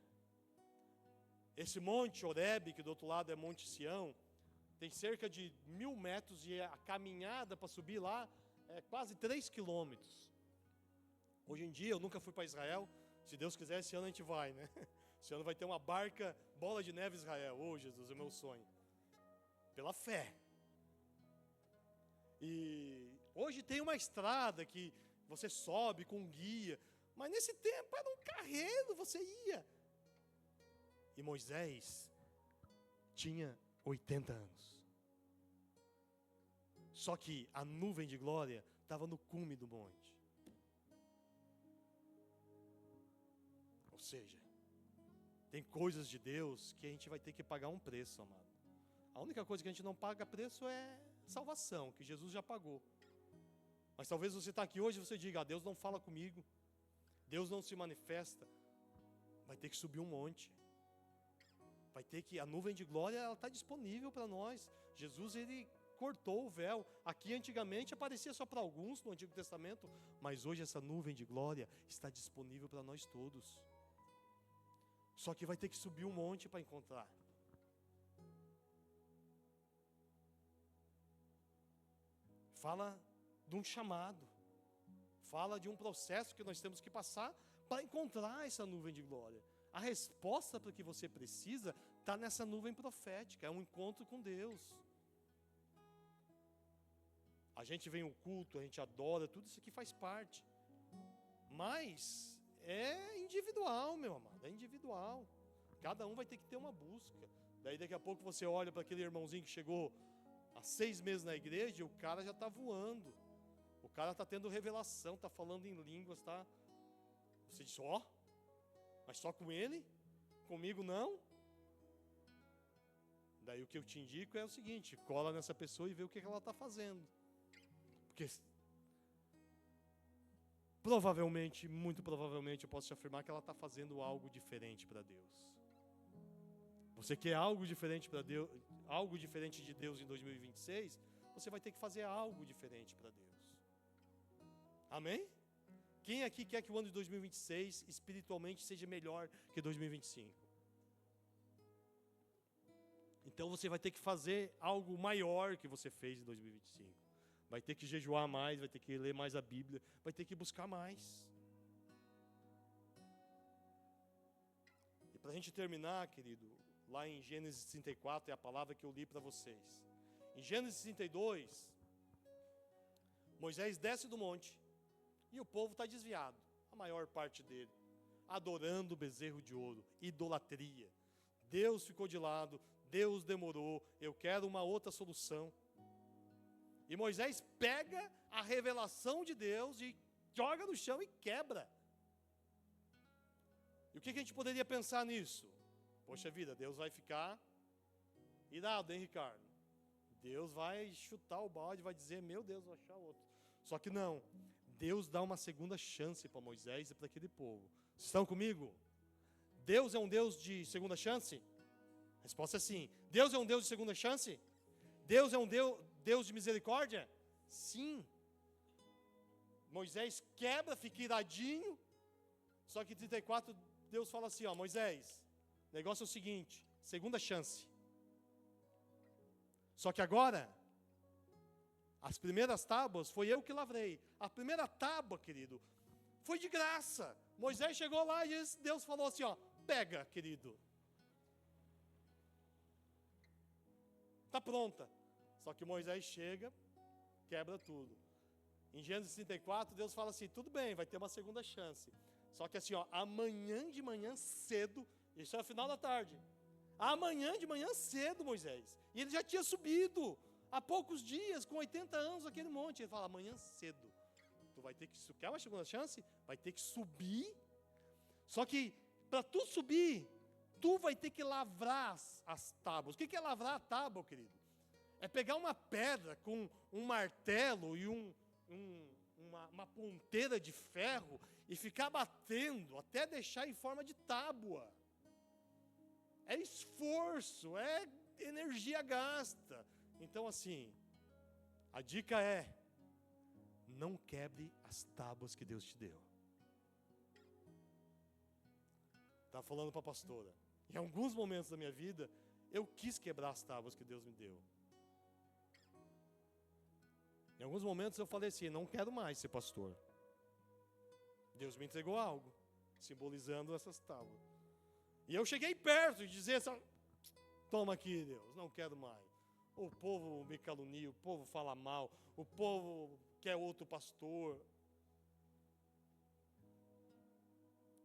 Esse monte Horebe, que do outro lado é Monte Sião, tem cerca de 1000 metros e a caminhada para subir lá é quase 3 quilômetros. Hoje em dia, eu nunca fui para Israel. Se Deus quiser, esse ano a gente vai, né? Esse ano vai ter uma barca, bola de neve Israel. Oh, Jesus, é o meu sonho. Pela fé. E hoje tem uma estrada que você sobe com guia. Mas nesse tempo era um carreiro, você ia. E Moisés tinha 80 anos. Só que a nuvem de glória estava no cume do monte. Ou seja, Tem coisas de Deus que a gente vai ter que pagar um preço, amado. A única coisa que a gente não paga preço é salvação, que Jesus já pagou. Mas talvez você está aqui hoje e você diga, Deus não fala comigo, Deus não se manifesta. Vai ter que subir um monte. Vai ter que, a nuvem de glória, ela está disponível para nós. Jesus, ele cortou o véu. Aqui antigamente aparecia só para alguns no Antigo Testamento, mas hoje essa nuvem de glória está disponível para nós todos. Só que vai ter que subir um monte para encontrar. Fala de um chamado. Fala de um processo que nós temos que passar para encontrar essa nuvem de glória. A resposta para o que você precisa está nessa nuvem profética. É um encontro com Deus. A gente vem ao culto, a gente adora, tudo isso aqui faz parte. Mas é individual, meu amado, é individual. Cada um vai ter que ter uma busca. Daí daqui a pouco você olha para aquele irmãozinho que chegou há 6 meses na igreja e o cara já está voando. O cara está tendo revelação, está falando em línguas, tá? Você diz, mas só com ele? Comigo não? Daí o que eu te indico é o seguinte, cola nessa pessoa e vê o que ela está fazendo. Porque provavelmente, muito provavelmente, eu posso te afirmar que ela está fazendo algo diferente para Deus. Você quer algo diferente para Deus, algo diferente de Deus em 2026, você vai ter que fazer algo diferente para Deus. Amém? Quem aqui quer que o ano de 2026 espiritualmente seja melhor que 2025? Então você vai ter que fazer algo maior que você fez em 2025. Vai ter que jejuar mais, vai ter que ler mais a Bíblia, vai ter que buscar mais. E para a gente terminar, querido, lá em Gênesis 34 é a palavra que eu li para vocês. Em Gênesis 32, Moisés desce do monte e o povo está desviado, a maior parte dele, adorando o bezerro de ouro, idolatria. Deus ficou de lado, Deus demorou, eu quero uma outra solução. E Moisés pega a revelação de Deus e joga no chão e quebra. E o que a gente poderia pensar nisso? Poxa vida, Deus vai ficar irado, hein, Ricardo? Deus vai chutar o balde, vai dizer, meu Deus, vou achar outro. Só que não, Deus dá uma segunda chance para Moisés e para aquele povo. Vocês estão comigo? Deus é um Deus de segunda chance? A resposta é sim. Deus é um Deus de segunda chance? Deus é um Deus de misericórdia? Sim. Moisés quebra, fica iradinho. Só que em 34, Deus fala assim, Moisés, o negócio é o seguinte, segunda chance. Só que agora, as primeiras tábuas foi eu que lavrei. A primeira tábua, querido, foi de graça. Moisés chegou lá e Deus falou assim, pega, querido. Está pronta. Só que Moisés chega, quebra tudo. Em Gênesis 34, Deus fala assim, tudo bem, vai ter uma segunda chance. Só que assim, amanhã de manhã cedo, isso é o final da tarde. Amanhã de manhã cedo, Moisés. E ele já tinha subido há poucos dias, com 80 anos, aquele monte. Ele fala, amanhã cedo. Tu vai ter que, se quer uma segunda chance, vai ter que subir. Só que, para tu subir, tu vai ter que lavrar as tábuas. O que é lavrar a tábua, querido? É pegar uma pedra com um martelo e uma ponteira de ferro e ficar batendo até deixar em forma de tábua. É esforço, é energia gasta. Então assim, a dica é, não quebre as tábuas que Deus te deu. Estava falando para a pastora, em alguns momentos da minha vida, eu quis quebrar as tábuas que Deus me deu. Em alguns momentos eu falei assim, não quero mais ser pastor. Deus me entregou algo, simbolizando essas tábuas. E eu cheguei perto de dizer assim, toma aqui, Deus, não quero mais. O povo me calunia, o povo fala mal, o povo quer outro pastor.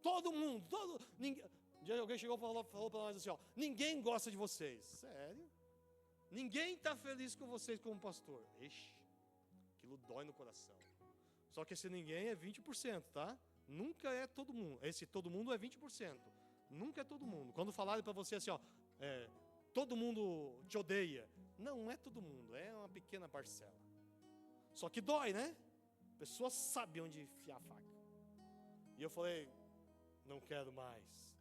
Todo mundo, ninguém. Um dia alguém chegou e falou para nós assim, ninguém gosta de vocês. Sério? Ninguém está feliz com vocês como pastor. Ixi, aquilo dói no coração. Só que esse ninguém é 20%, tá? Nunca é todo mundo. Esse todo mundo é 20%. Nunca é todo mundo. Quando falarem para você assim, ó, todo mundo te odeia. Não é todo mundo, é uma pequena parcela. Só que dói, né? A pessoa sabe onde enfiar a faca. E eu falei, não quero mais.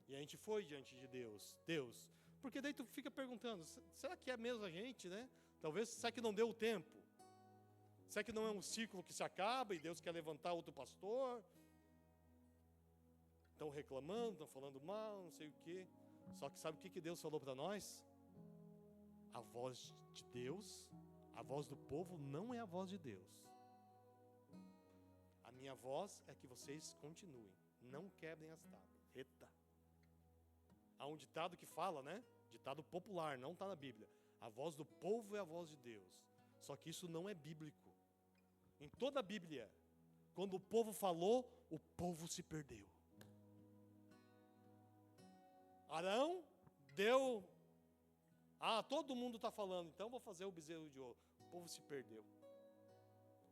E a gente foi diante de Deus. Deus, porque daí tu fica perguntando, será que é mesmo a gente, né? Talvez, será que não deu o tempo? Será que não é um ciclo que se acaba e Deus quer levantar outro pastor? Estão reclamando, estão falando mal, não sei o quê. Só que sabe o que Deus falou para nós? A voz de Deus, a voz do povo não é a voz de Deus. A minha voz é que vocês continuem, não quebrem as tábuas. Eita! Há um ditado que fala, né? Ditado popular, não está na Bíblia. A voz do povo é a voz de Deus. Só que isso não é bíblico. Em toda a Bíblia, quando o povo falou, o povo se perdeu. Arão deu... todo mundo está falando, então vou fazer o bezerro de ouro. O povo se perdeu.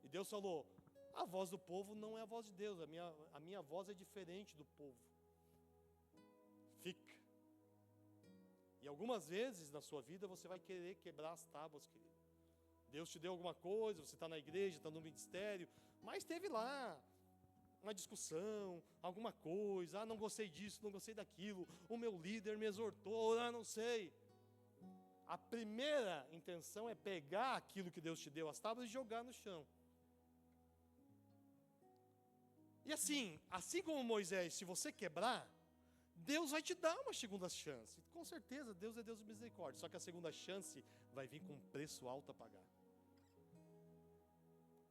E Deus falou, a voz do povo não é a voz de Deus, a minha voz é diferente do povo. Fica. E algumas vezes na sua vida você vai querer quebrar as tábuas, querido. Deus te deu alguma coisa, você está na igreja, está no ministério, mas teve lá uma discussão, alguma coisa, não gostei disso, não gostei daquilo, o meu líder me exortou, não sei. A primeira intenção é pegar aquilo que Deus te deu, as tábuas, e jogar no chão. E assim como Moisés, se você quebrar, Deus vai te dar uma segunda chance. Com certeza, Deus é Deus de misericórdia. Só que a segunda chance vai vir com um preço alto a pagar.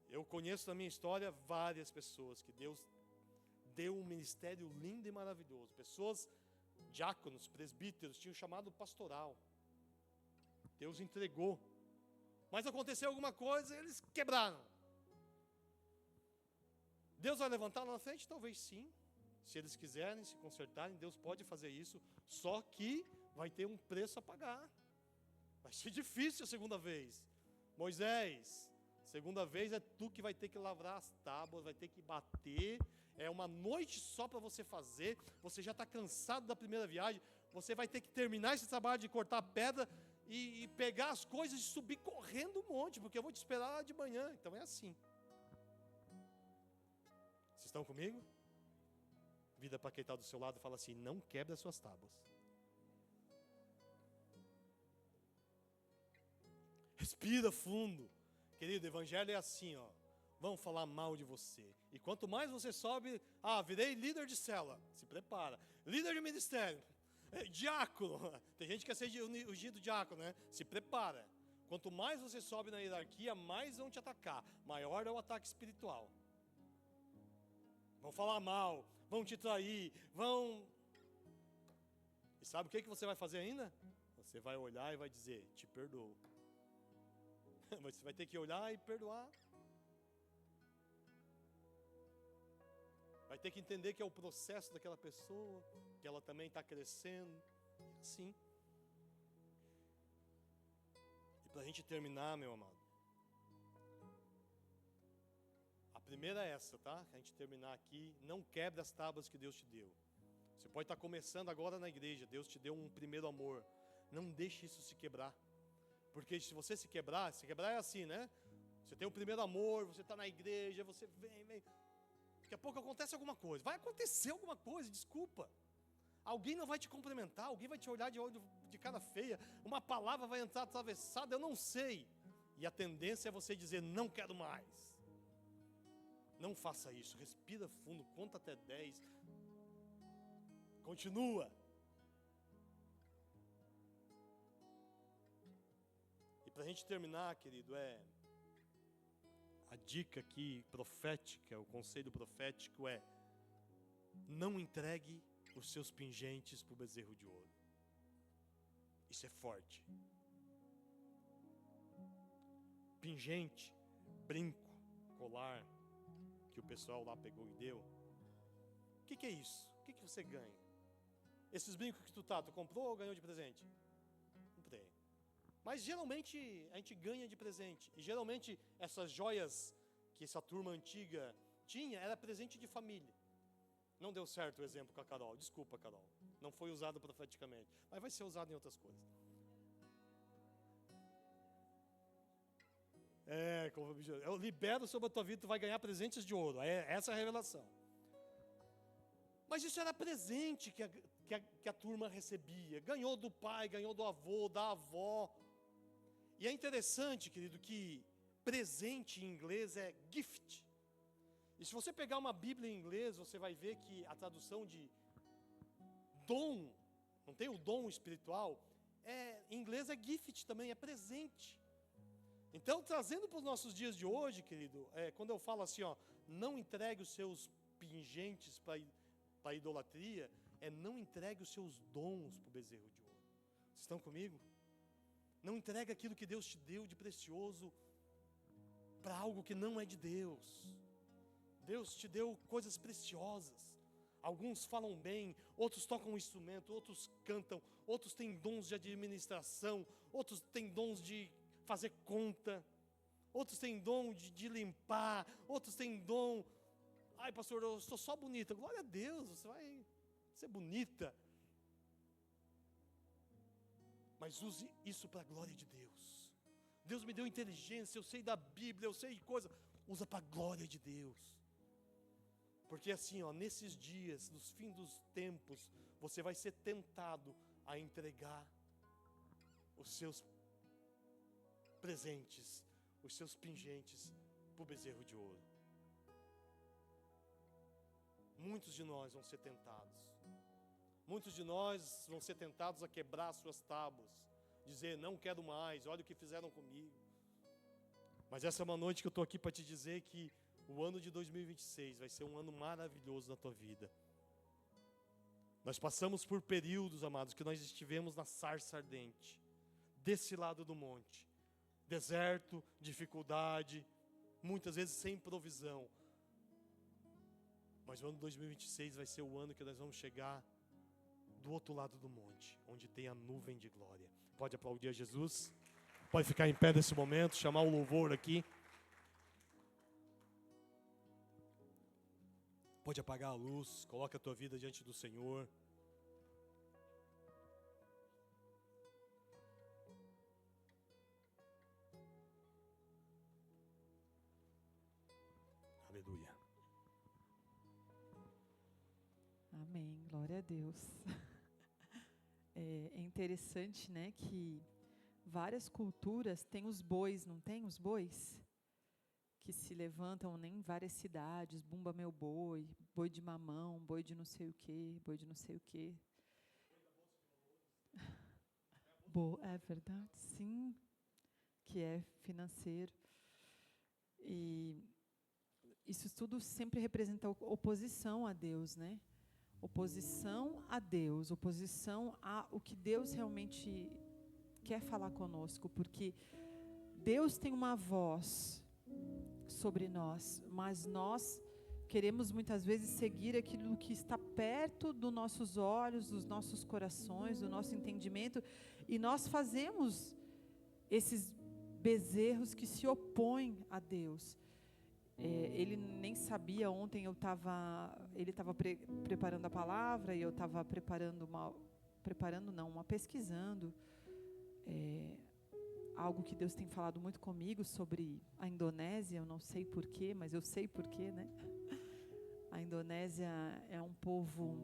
Eu conheço na minha história várias pessoas que Deus deu um ministério lindo e maravilhoso. Pessoas, diáconos, presbíteros, tinham chamado pastoral. Deus entregou. Mas aconteceu alguma coisa e eles quebraram. Deus vai levantar lá na frente? Talvez sim. Se eles quiserem se consertarem, Deus pode fazer isso. Só que vai ter um preço a pagar. Vai ser difícil a segunda vez. Moisés, segunda vez é tu que vai ter que lavrar as tábuas, vai ter que bater. É uma noite só para você fazer. Você já está cansado da primeira viagem. Você vai ter que terminar esse trabalho de cortar pedra e pegar as coisas e subir correndo um monte, porque eu vou te esperar lá de manhã. Então é assim. Vocês estão comigo? Vida para quem está do seu lado, fala assim, não quebre as suas tábuas. Respira fundo. Querido, o evangelho é assim, ó. Vão falar mal de você. E quanto mais você sobe, virei líder de célula. Se prepara. Líder de ministério. Diácono. Tem gente que quer ser ungido diácono, né? Se prepara. Quanto mais você sobe na hierarquia, mais vão te atacar. Maior é o ataque espiritual. Vão falar mal, vão te trair, vão... E sabe o que você vai fazer ainda? Você vai olhar e vai dizer, te perdoo. Você vai ter que olhar e perdoar. Vai ter que entender que é o processo daquela pessoa, que ela também está crescendo. Assim. E para a gente terminar, meu amado, a primeira é essa, tá? A gente terminar aqui, não quebre as tábuas que Deus te deu. Você pode estar começando agora na igreja, Deus te deu um primeiro amor. Não deixe isso se quebrar. Porque se você se quebrar é assim, né? Você tem o primeiro amor, você está na igreja, você vem. Daqui a pouco acontece alguma coisa. Vai acontecer alguma coisa, desculpa. Alguém não vai te cumprimentar, alguém vai te olhar de cara feia, uma palavra vai entrar atravessada, eu não sei. E a tendência é você dizer, não quero mais. Não faça isso, respira fundo, conta até 10. Continua. E para a gente terminar, querido, a dica aqui profética, o conselho profético é: não entregue os seus pingentes para o bezerro de ouro. Isso é forte. Pingente, brinco, colar, que o pessoal lá pegou e deu. O que é isso? O que você ganha? Esses brincos que tu comprou ou ganhou de presente? Comprei. Mas geralmente a gente ganha de presente. E geralmente essas joias que essa turma antiga tinha, era presente de família. Não deu certo o exemplo com a Carol. Desculpa, Carol. Não foi usado profeticamente. Mas vai ser usado em outras coisas. Eu libero sobre a tua vida, tu vai ganhar presentes de ouro. Essa é a revelação. Mas isso era presente que a turma recebia. Ganhou do pai, ganhou do avô, da avó. E é interessante, querido, que presente em inglês é gift. E se você pegar uma Bíblia em inglês, você vai ver que a tradução de dom, não tem o dom espiritual, em inglês é gift também, é presente. Então, trazendo para os nossos dias de hoje, querido, quando eu falo assim, não entregue os seus pingentes para a idolatria, não entregue os seus dons para o bezerro de ouro. Vocês estão comigo? Não entregue aquilo que Deus te deu de precioso para algo que não é de Deus. Deus te deu coisas preciosas. Alguns falam bem, outros tocam um instrumento, outros cantam, outros têm dons de administração, outros têm dons de fazer conta, outros têm dom de limpar, outros têm dom... Ai, pastor, eu sou só bonita. Glória a Deus, você vai ser bonita. Mas use isso para a glória de Deus. Deus me deu inteligência, eu sei da Bíblia, eu sei de coisa. Usa para a glória de Deus. Porque assim, nesses dias, nos fins dos tempos, você vai ser tentado a entregar os seus presentes, os seus pingentes para o bezerro de ouro. Muitos de nós vão ser tentados. Muitos de nós vão ser tentados a quebrar suas tábuas, dizer, não quero mais, olha o que fizeram comigo. Mas essa é uma noite que eu estou aqui para te dizer que o ano de 2026 vai ser um ano maravilhoso na tua vida. Nós passamos por períodos, amados, que nós estivemos na sarça ardente, desse lado do monte. Deserto, dificuldade, muitas vezes sem provisão. Mas o ano de 2026 vai ser o ano que nós vamos chegar do outro lado do monte, onde tem a nuvem de glória. Pode aplaudir a Jesus? Pode ficar em pé nesse momento, chamar o louvor aqui. Pode apagar a luz, coloca a tua vida diante do Senhor. Aleluia. Amém, glória a Deus. É interessante, né, que várias culturas têm os bois, não tem os bois? Que se levantam em várias cidades, bumba meu boi, boi de mamão, boi de não sei o quê, boi de não sei o quê. É verdade, sim, que é financeiro. E isso tudo sempre representa oposição a Deus, né? Oposição a Deus, oposição a o que Deus realmente quer falar conosco, porque Deus tem uma voz sobre nós, mas nós queremos muitas vezes seguir aquilo que está perto dos nossos olhos, dos nossos corações, do nosso entendimento, e nós fazemos esses bezerros que se opõem a Deus. Ele nem sabia, ontem ele estava preparando a palavra e eu estava pesquisando algo que Deus tem falado muito comigo sobre a Indonésia. Eu não sei porquê, mas eu sei porquê, né? A Indonésia é um povo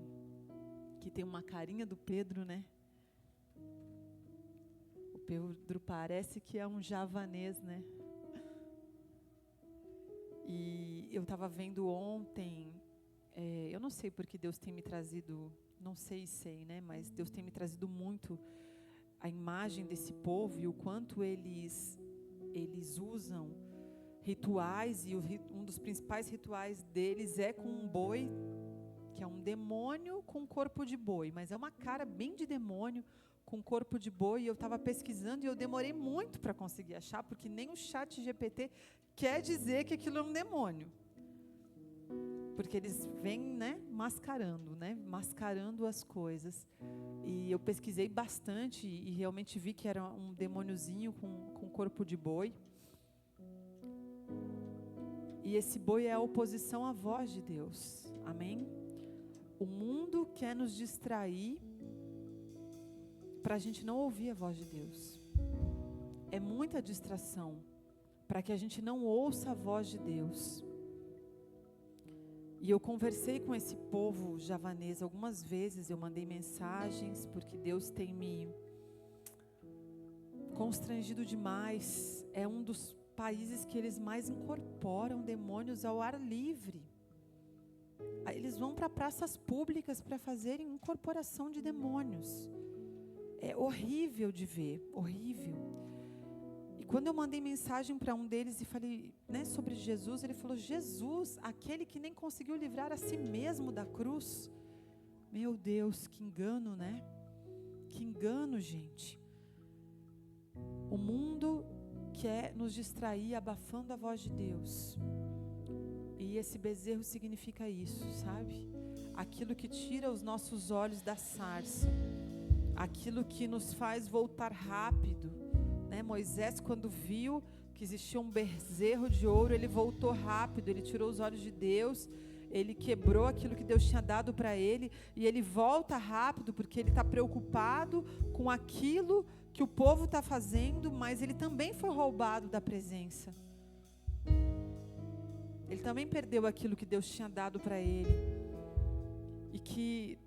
que tem uma carinha do Pedro, né? O Pedro parece que é um javanês, né? E eu estava vendo ontem, eu não sei porque Deus tem me trazido, não sei, né? Mas Deus tem me trazido muito a imagem desse povo e o quanto eles usam rituais, e um dos principais rituais deles é com um boi, que é um demônio com corpo de boi, mas é uma cara bem de demônio com corpo de boi. E eu estava pesquisando e eu demorei muito para conseguir achar, porque nem o ChatGPT quer dizer que aquilo é um demônio, porque eles vêm, né, mascarando as coisas. E eu pesquisei bastante e realmente vi que era um demôniozinho com corpo de boi. E esse boi é a oposição à voz de Deus. Amém? O mundo quer nos distrair para a gente não ouvir a voz de Deus. É muita distração para que a gente não ouça a voz de Deus. E eu conversei com esse povo javanês algumas vezes, eu mandei mensagens, porque Deus tem me constrangido demais. É um dos países que eles mais incorporam demônios ao ar livre. Aí eles vão para praças públicas para fazerem incorporação de demônios. É horrível de ver, horrível. E quando eu mandei mensagem para um deles e falei, sobre Jesus, ele falou: Jesus, aquele que nem conseguiu livrar a si mesmo da cruz. Meu Deus, que engano, né? Que engano, gente. O mundo quer nos distrair abafando a voz de Deus. E esse bezerro significa isso, sabe? Aquilo que tira os nossos olhos da sarça. Aquilo que nos faz voltar rápido, né? Moisés, quando viu que existia um bezerro de ouro, ele voltou rápido, ele tirou os olhos de Deus, ele quebrou aquilo que Deus tinha dado para ele, e ele volta rápido, porque ele está preocupado com aquilo que o povo está fazendo, mas ele também foi roubado da presença. Ele também perdeu aquilo que Deus tinha dado para ele. E que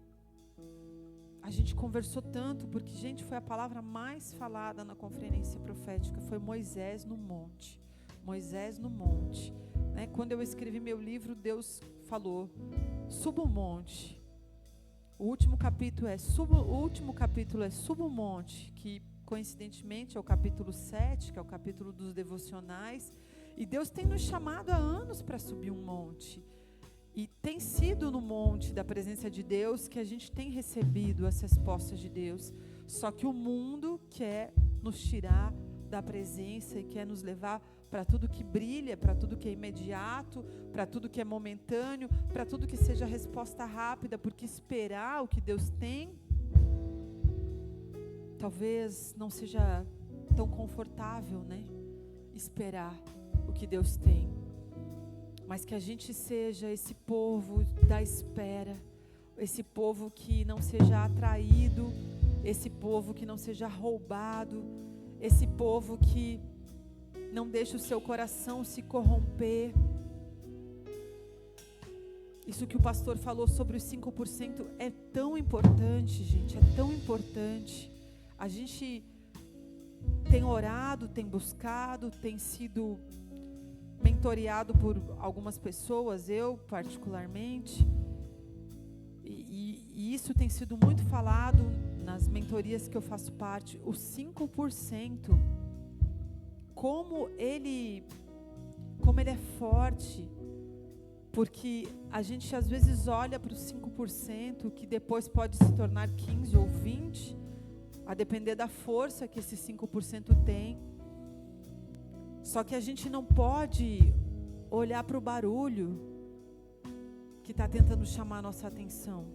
a gente conversou tanto, porque, gente, foi a palavra mais falada na conferência profética, foi Moisés no monte. Moisés no monte. Né? Quando eu escrevi meu livro, Deus falou: suba o monte. O último capítulo é Suba o monte, que coincidentemente é o capítulo 7, que é o capítulo dos devocionais. E Deus tem nos chamado há anos para subir um monte. E tem sido no monte da presença de Deus que a gente tem recebido as respostas de Deus. Só que o mundo quer nos tirar da presença e quer nos levar para tudo que brilha, para tudo que é imediato, para tudo que é momentâneo, para tudo que seja resposta rápida, porque esperar o que Deus tem talvez não seja tão confortável, né? Esperar o que Deus tem. Mas que a gente seja esse povo da espera, esse povo que não seja atraído, esse povo que não seja roubado, esse povo que não deixa o seu coração se corromper. Isso que o pastor falou sobre os 5% é tão importante, gente, é tão importante. A gente tem orado, tem buscado, tem sido mentoreado por algumas pessoas, eu particularmente, e isso tem sido muito falado nas mentorias que eu faço parte. O 5%, como ele é forte, porque a gente às vezes olha para os 5%, que depois pode se tornar 15 ou 20, a depender da força que esse 5% tem. Só que a gente não pode olhar para o barulho que está tentando chamar a nossa atenção.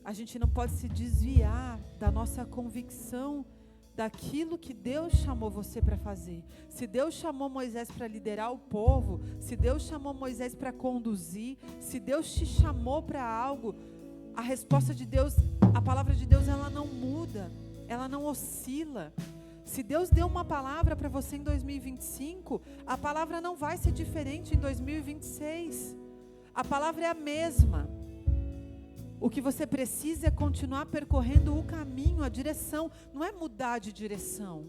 A gente não pode se desviar da nossa convicção daquilo que Deus chamou você para fazer. Se Deus chamou Moisés para liderar o povo, se Deus chamou Moisés para conduzir, se Deus te chamou para algo, a resposta de Deus, a palavra de Deus, ela não muda, ela não oscila. Se Deus deu uma palavra para você em 2025, a palavra não vai ser diferente em 2026. A palavra é a mesma. O que você precisa é continuar percorrendo o caminho, a direção. Não é mudar de direção.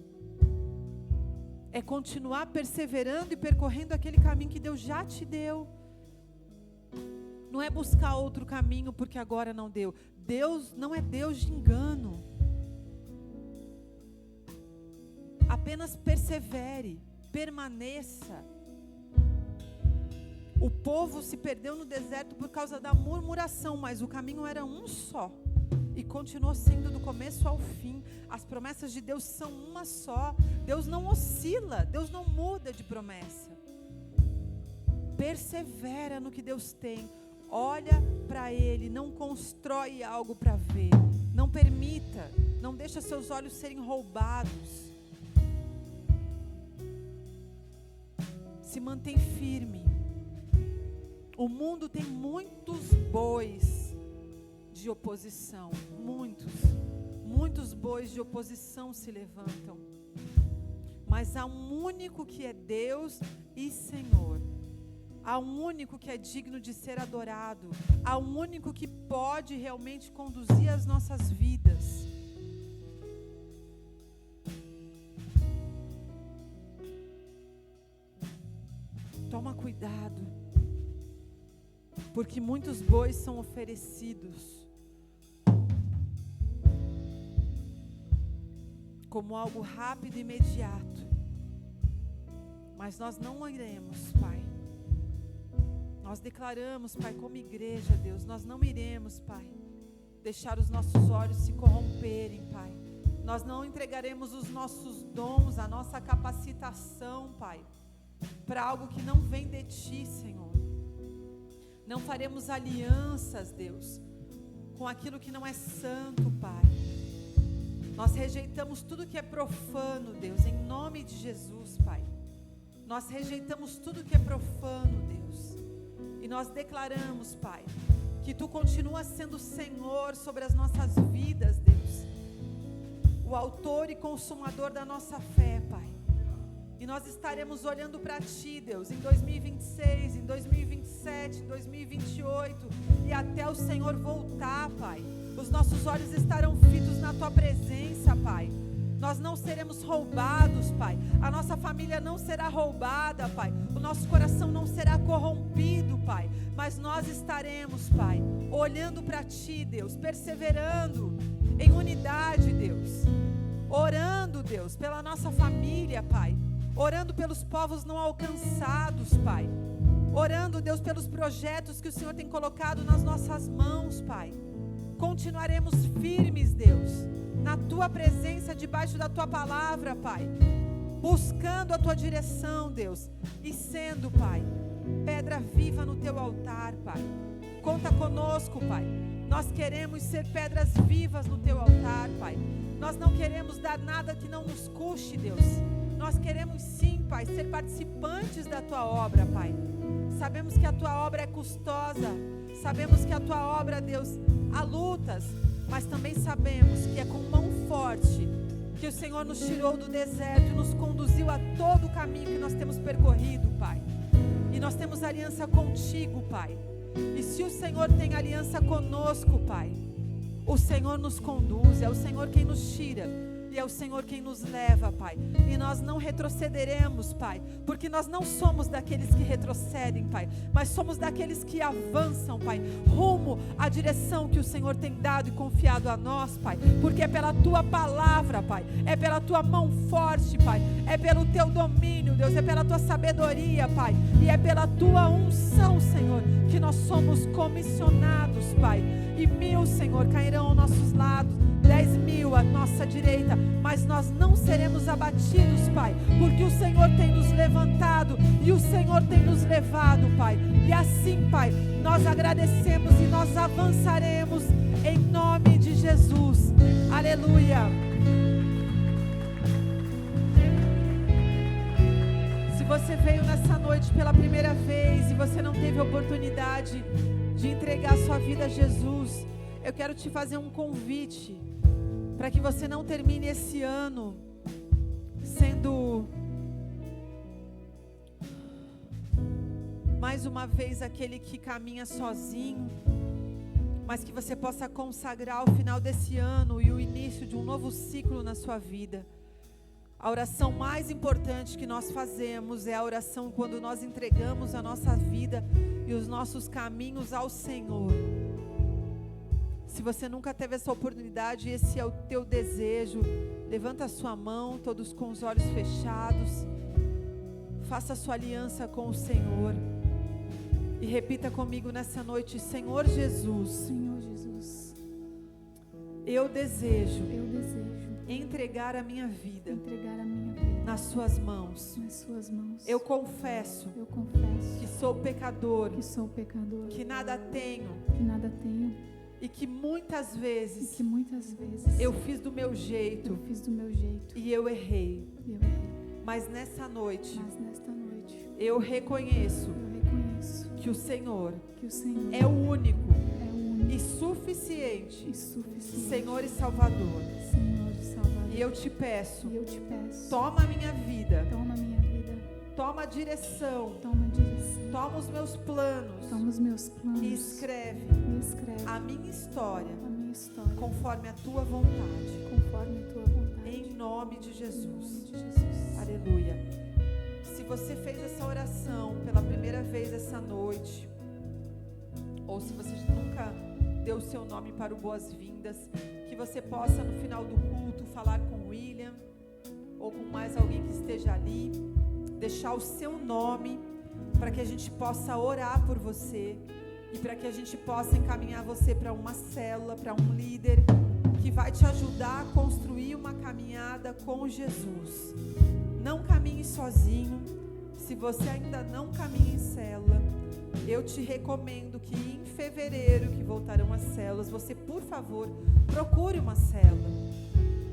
É continuar perseverando e percorrendo aquele caminho que Deus já te deu. Não é buscar outro caminho porque agora não deu. Deus não é Deus de engano. Apenas persevere, permaneça. O povo se perdeu no deserto por causa da murmuração, mas o caminho era um só. E continuou sendo do começo ao fim. As promessas de Deus são uma só. Deus não oscila, Deus não muda de promessa. Persevera no que Deus tem. Olha para Ele, não constrói algo para ver. Não permita, não deixa seus olhos serem roubados. Se mantém firme. O mundo tem muitos bois de oposição, muitos bois de oposição se levantam, mas há um único que é Deus e Senhor, há um único que é digno de ser adorado, há um único que pode realmente conduzir as nossas vidas. Toma cuidado, porque muitos bois são oferecidos como algo rápido e imediato, mas nós não iremos, Pai. Nós declaramos, Pai, como igreja, Deus, nós não iremos, Pai, deixar os nossos olhos se corromperem, Pai. Nós não entregaremos os nossos dons, a nossa capacitação, Pai, para algo que não vem de Ti, Senhor. Não faremos alianças, Deus, com aquilo que não é santo, Pai. Nós rejeitamos tudo que é profano, Deus, em nome de Jesus, Pai. Nós rejeitamos tudo que é profano, Deus. E nós declaramos, Pai, que Tu continuas sendo Senhor sobre as nossas vidas, Deus. O autor e consumador da nossa fé, Pai. E nós estaremos olhando para Ti, Deus, em 2026, em 2027, em 2028 e até o Senhor voltar, Pai. Os nossos olhos estarão fitos na Tua presença, Pai. Nós não seremos roubados, Pai. A nossa família não será roubada, Pai. O nosso coração não será corrompido, Pai. Mas nós estaremos, Pai, olhando para Ti, Deus, perseverando em unidade, Deus. Orando, Deus, pela nossa família, Pai. Orando pelos povos não alcançados, Pai. Orando, Deus, pelos projetos que o Senhor tem colocado nas nossas mãos, Pai. Continuaremos firmes, Deus, na Tua presença, debaixo da Tua palavra, Pai. Buscando a Tua direção, Deus. E sendo, Pai, pedra viva no Teu altar, Pai. Conta conosco, Pai. Nós queremos ser pedras vivas no Teu altar, Pai. Nós não queremos dar nada que não nos custe, Deus. Nós queremos sim, Pai, ser participantes da Tua obra, Pai. Sabemos que a Tua obra é custosa. Sabemos que a Tua obra, Deus, há lutas. Mas também sabemos que é com mão forte que o Senhor nos tirou do deserto e nos conduziu a todo o caminho que nós temos percorrido, Pai. E nós temos aliança contigo, Pai. E se o Senhor tem aliança conosco, Pai, o Senhor nos conduz, é o Senhor quem nos tira. E é o Senhor quem nos leva, Pai. E nós não retrocederemos, Pai. Porque nós não somos daqueles que retrocedem, Pai. Mas somos daqueles que avançam, Pai. Rumo à direção que o Senhor tem dado e confiado a nós, Pai. Porque é pela Tua palavra, Pai. É pela Tua mão forte, Pai. É pelo Teu domínio, Deus. É pela Tua sabedoria, Pai. E é pela Tua unção, Senhor, que nós somos comissionados, Pai. E 1000, Senhor, cairão aos nossos lados. 10.000 à nossa direita, mas nós não seremos abatidos, Pai, porque o Senhor tem nos levantado e o Senhor tem nos levado, Pai. E assim, Pai, nós agradecemos e nós avançaremos em nome de Jesus. Aleluia. Se você veio nessa noite pela primeira vez e você não teve a oportunidade de entregar sua vida a Jesus, eu quero te fazer um convite para que você não termine esse ano sendo mais uma vez aquele que caminha sozinho, mas que você possa consagrar o final desse ano e o início de um novo ciclo na sua vida. A oração mais importante que nós fazemos é a oração quando nós entregamos a nossa vida e os nossos caminhos ao Senhor. Se você nunca teve essa oportunidade, esse é o teu desejo, levanta a sua mão, todos com os olhos fechados. Faça a sua aliança com o Senhor. E repita comigo nessa noite: Senhor Jesus, Senhor Jesus, eu desejo entregar a minha vida nas suas mãos. Eu confesso que sou pecador, que nada tenho, e que muitas vezes eu fiz do meu jeito, e eu errei. Mas nessa noite eu reconheço que o Senhor é o único e suficiente, Senhor e Senhor Salvador. e Salvador. E eu te peço, Toma toma a minha vida, minha vida, toma a direção, toma a direção, toma os meus planos toma os meus planos e escreve e escreve a minha história a minha história conforme a tua vontade. conforme a tua vontade. Em nome de Em Jesus. nome de Jesus. Aleluia. Se você fez essa oração pela primeira vez essa noite, ou se você nunca deu o seu nome para o boas-vindas, que você possa no final do culto falar com o William, ou com mais alguém que esteja ali, deixar o seu nome, para que a gente possa orar por você, e para que a gente possa encaminhar você para uma célula, para um líder, que vai te ajudar a construir uma caminhada com Jesus. Não caminhe sozinho. Se você ainda não caminha em célula, eu te recomendo que em fevereiro, que voltarão as células, você, por favor, procure uma célula.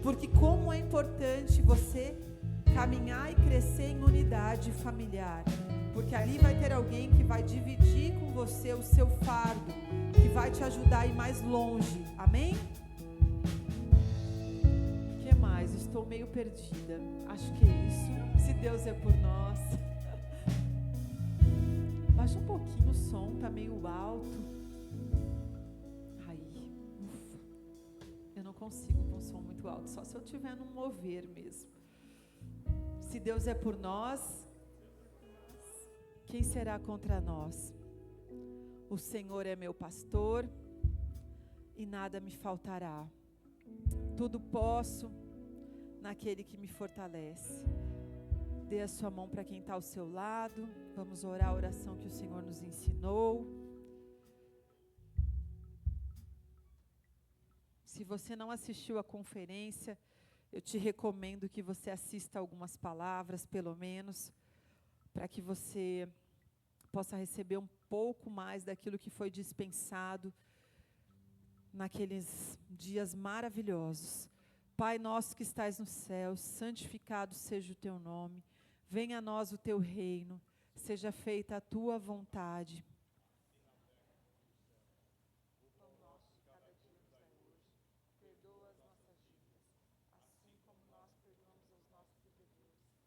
Porque como é importante você caminhar e crescer em unidade familiar. Porque ali vai ter alguém que vai dividir com você o seu fardo, que vai te ajudar a ir mais longe. Amém? O que mais? Estou meio perdida. Acho que é isso. Se Deus é por nós. Baixa um pouquinho o som, tá meio alto. Aí, ufa. Eu não consigo com o som muito alto, só se eu tiver num mover mesmo. Se Deus é por nós, quem será contra nós? O Senhor é meu pastor e nada me faltará. Tudo posso naquele que me fortalece. Dê a sua mão para quem está ao seu lado. Vamos orar a oração que o Senhor nos ensinou. Se você não assistiu à conferência, eu te recomendo que você assista algumas palavras, pelo menos, para que você possa receber um pouco mais daquilo que foi dispensado naqueles dias maravilhosos. Pai nosso que estais no céu, santificado seja o teu nome. Venha a nós o teu reino, seja feita a tua vontade. O pão nosso de cada dia nos dai hoje. Perdoa as nossas dívidas, assim como nós perdoamos aos nossos devedores.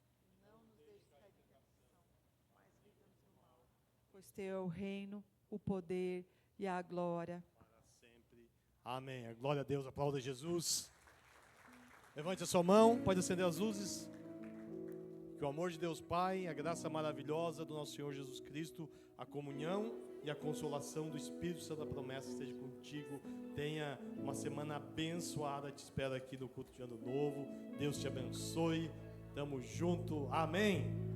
Não nos deixes cair em tentação, mas livra-nos do mal. Pois teu é o reino, o poder e a glória. Para sempre. Amém. A glória a Deus, aplauda Jesus. Levante a sua mão, pode acender as luzes. Que o amor de Deus Pai, a graça maravilhosa do nosso Senhor Jesus Cristo, a comunhão e a consolação do Espírito Santo da promessa esteja contigo. Tenha uma semana abençoada, te espero aqui no culto de Ano Novo. Deus te abençoe. Tamo junto. Amém.